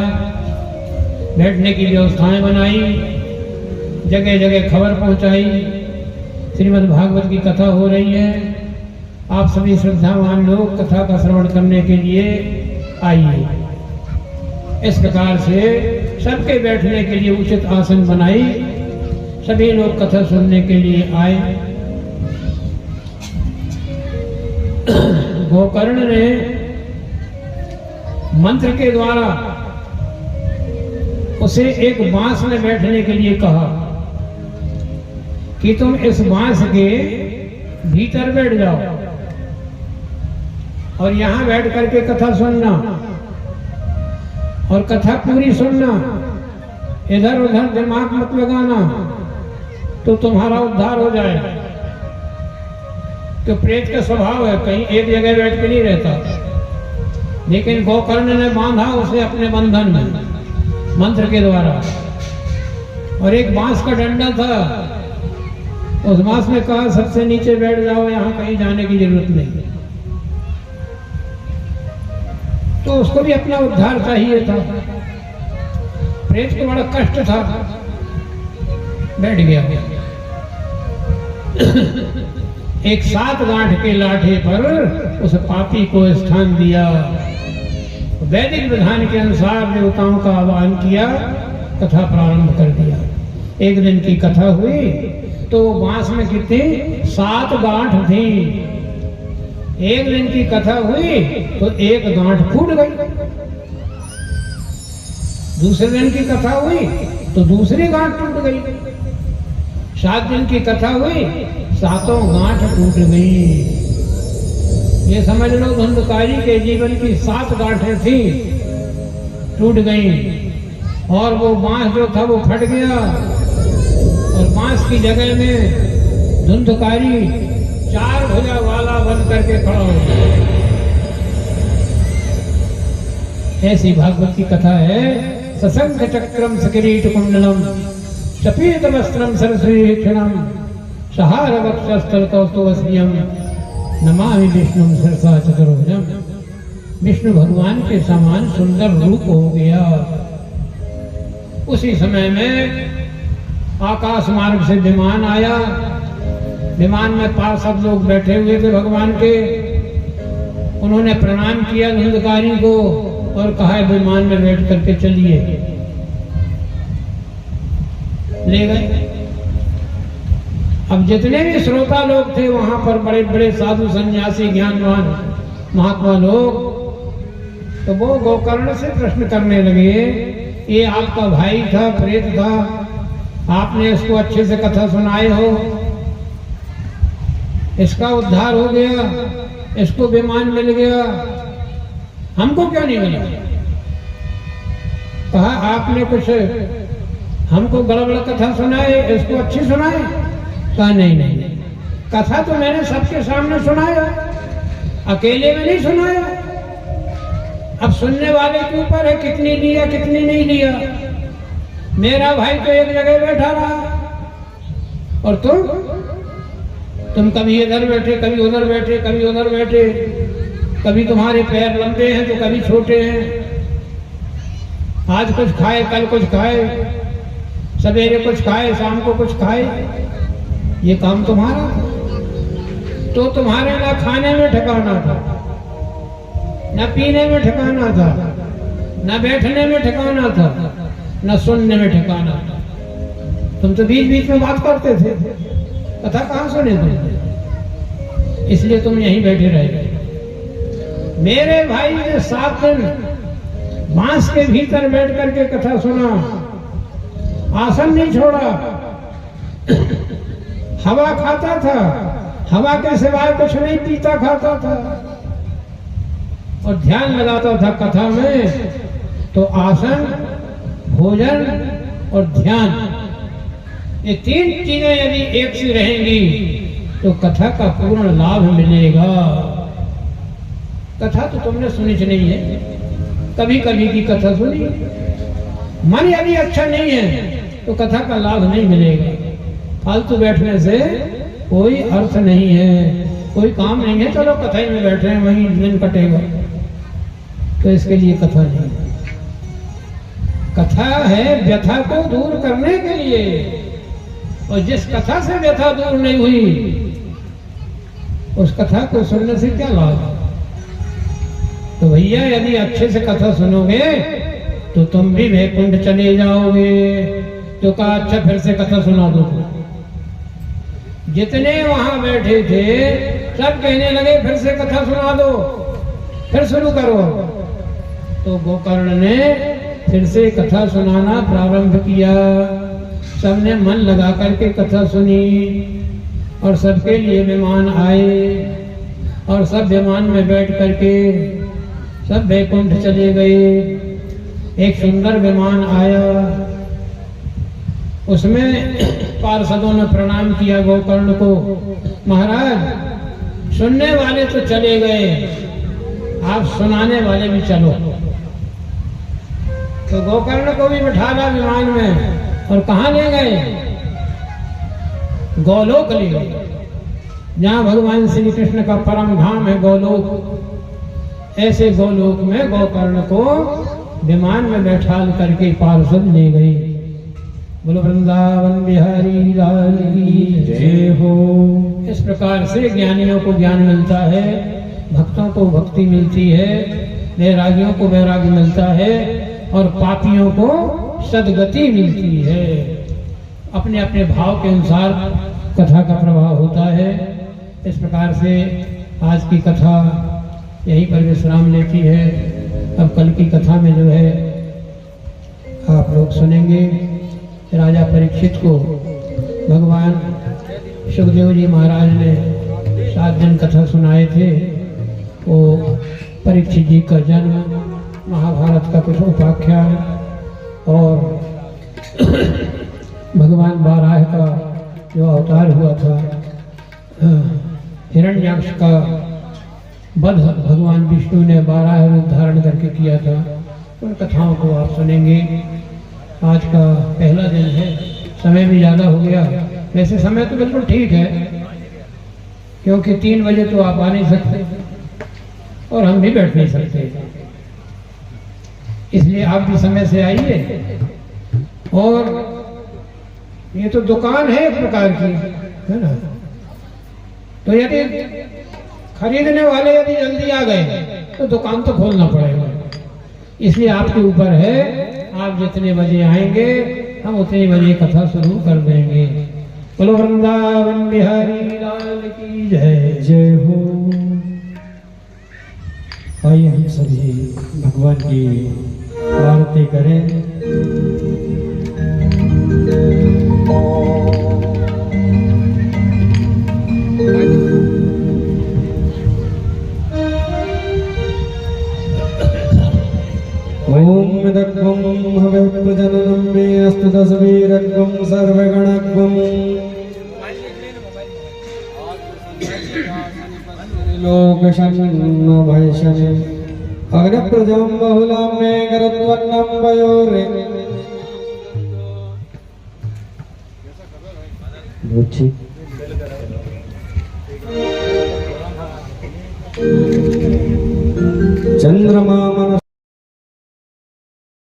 Speaker 1: बैठने की व्यवस्थाएं बनाई, जगह जगह खबर पहुंचाई, श्रीमद् भागवत की कथा हो रही है, आप सभी श्रद्धावान लोग कथा का श्रवण करने के लिए आइए। इस प्रकार से सबके बैठने के लिए उचित आसन बनाई, सभी लोग कथा सुनने के लिए आए। गोकर्ण ने मंत्र के द्वारा उसे एक बांस में बैठने के लिए कहा कि तुम इस बांस के भीतर बैठ जाओ और यहां बैठ करके कथा सुनना, और कथा पूरी सुनना, इधर उधर दिमाग मत लगाना, तो तुम्हारा उद्धार हो जाएगा। तो प्रेत का स्वभाव है, कहीं एक जगह बैठ के नहीं रहता, लेकिन गोकर्ण ने बांधा उसे अपने बंधन में मंत्र के द्वारा। और एक बांस का डंडा था, उस बांस में कहा सबसे नीचे बैठ जाओ, यहाँ कहीं जाने की जरूरत नहीं। तो उसको भी अपना उद्धार चाहिए था, प्रेत को बड़ा कष्ट था, बैठ गया। एक 7 गांठ के लाठे पर उस पापी को स्थान दिया। वैदिक विधान के अनुसार देवताओं का आह्वान किया, कथा प्रारंभ कर दिया। एक दिन की कथा हुई तो बांस में कितनी 7 गांठ थी। एक दिन की कथा हुई तो एक गांठ फूट गई। दूसरे दिन की कथा हुई तो दूसरी गांठ टूट गई। 7 दिन की कथा हुई, 7 गांठ टूट गई। ये समझ लो धुंधकारी के जीवन की 7 गांठें थी, टूट गई। और वो बांस जो था वो फट गया और बांस की जगह में धुंधकारी 4 भुजा वाला बन करके खड़ा हो गया। ऐसी भागवत की कथा है। सशंख चक्रम सकिरीट कुंडलम चपीत वस्त्रम सरस्वीक्षणम सहार वक्षस्थल कौस्तुभस्यम नमामि विष्णु सरसा चतुर्भुजम। विष्णु भगवान के समान सुंदर रूप हो गया। उसी समय में आकाश मार्ग से विमान आया। विमान में पार्षद लोग बैठे हुए थे भगवान के। उन्होंने प्रणाम किया धुंधकारी को और कहा विमान में बैठ करके चलिए। ले गए। अब जितने भी श्रोता लोग थे वहां पर, बड़े बड़े साधु सन्यासी ज्ञानवान महात्मा लोग, तो वो गोकर्ण से प्रश्न करने लगे, ये आपका भाई था, प्रेत था, आपने इसको अच्छे से कथा सुनाए हो, इसका उद्धार हो गया, इसको विमान मिल गया, हमको क्यों नहीं मिला? कहा आपने कुछ हमको गड़बड़ कथा सुनाए, इसको अच्छी सुनाए? कहा नहीं, कथा तो मैंने सबके सामने सुनाया, अकेले में नहीं सुनाया। अब सुनने वाले के ऊपर है कितनी लिया कितनी नहीं लिया। मेरा भाई तो एक जगह बैठा रहा और तुम कभी इधर बैठे, कभी उधर बैठे, कभी उधर बैठे, कभी तुम्हारे पैर लंबे हैं तो कभी छोटे हैं, आज कुछ खाए कल कुछ खाए, सवेरे कुछ खाए शाम को कुछ खाए, ये काम तुम्हारा। तो तुम्हारे ना खाने में ठिकाना था, न पीने में ठिकाना था, न बैठने में ठिकाना था, न सुनने में ठिकाना था। तुम तो बीच बीच में बात करते थे, कथा कहाँ सुने तुम? इसलिए तुम यहीं बैठे रहे। मेरे भाई ने 7 दिन बांस के भीतर बैठ करके कथा सुना, आसन नहीं छोड़ा, हवा खाता था, हवा के सिवाय कुछ नहीं पीता खाता था और ध्यान लगाता था कथा में। तो आसन, भोजन और ध्यान, ये 3 चीजें यदि एक सी रहेंगी तो कथा का पूर्ण लाभ मिलेगा। कथा तो तुमने सुनी नहीं है, कभी कभी की कथा सुनी। मन यदि अच्छा नहीं है तो कथा का लाभ नहीं मिलेगा। फालतू बैठने से कोई अर्थ नहीं है, कोई काम नहीं है, चलो कथा ही में बैठे हैं वहीं दिन कटेगा, तो इसके लिए कथा नहीं। कथा है व्यथा को दूर करने के लिए, और जिस कथा से व्यथा दूर नहीं हुई उस कथा को सुनने से क्या लाभ? तो भैया यदि अच्छे से कथा सुनोगे तो तुम भी वैकुंठ चले जाओगे। तो कहा अच्छा फिर से कथा सुना दो। जितने वहां बैठे थे सब कहने लगे फिर से कथा सुना दो, फिर शुरू करो। तो गोकर्ण ने फिर से कथा सुनाना प्रारंभ किया। सबने मन लगा करके कथा सुनी और सबके लिए विमान आए और सब विमान में बैठ करके सब वैकुंठ चले गए। एक सुंदर विमान आया, उसमें पार्षदों ने प्रणाम किया गोकर्ण को, महाराज सुनने वाले तो चले गए, आप सुनाने वाले भी चलो। तो गोकर्ण को भी बिठाया विमान में और कहाँ ले गए? गोलोक ले गए, जहाँ भगवान श्री कृष्ण का परम धाम है गोलोक। ऐसे गोलोक में गोकर्ण को विमान में बैठा करके पार्षद ले गए। बोलो वृंदावन बिहारी लाल की
Speaker 2: जय हो।
Speaker 1: इस प्रकार से ज्ञानियों को ज्ञान मिलता है, भक्तों को भक्ति मिलती है, वैरागियों को वैराग्य मिलता है और पापियों को सद्गति मिलती है। अपने अपने भाव के अनुसार कथा का प्रभाव होता है। इस प्रकार से आज की कथा यहीं पर विश्राम लेती है। अब कल की कथा में जो है आप लोग सुनेंगे। राजा परीक्षित को भगवान सुखदेव जी महाराज ने 7 दिन कथा सुनाए थे। वो परीक्षित जी का जन्म, महाभारत का कुछ उपाख्यान और भगवान बाराह का जो अवतार हुआ था, हिरण्याक्ष का वध भगवान विष्णु ने 12 रूप धारण करके किया था, उन कथाओं को आप सुनेंगे। आज का पहला दिन है, समय भी ज़्यादा हो गया। वैसे समय तो बिल्कुल ठीक है, क्योंकि 3 बजे तो आप आ नहीं सकते और हम भी बैठ नहीं सकते, इसलिए आप भी समय से आइए। और ये तो दुकान है एक प्रकार की, है ना, तो यदि खरीदने वाले यदि जल्दी आ गए तो दुकान तो खोलना पड़ेगा। इसलिए आपके ऊपर है, आप जितने बजे आएंगे हम उतने बजे कथा शुरू कर देंगे। बोलो वृंदावन बिहारी लाल की जय।
Speaker 2: जय हो। आइए हम सभी भगवान की आरती करें। ओम दग्गम हवे प्रजननम मे अस्तु दशवीरग्गम सर्वगणग्गम लोकशन्न भयशने अग्निप्रजं बहुलां मे करत्वन्नं वयोरे। रुचि चंद्रमा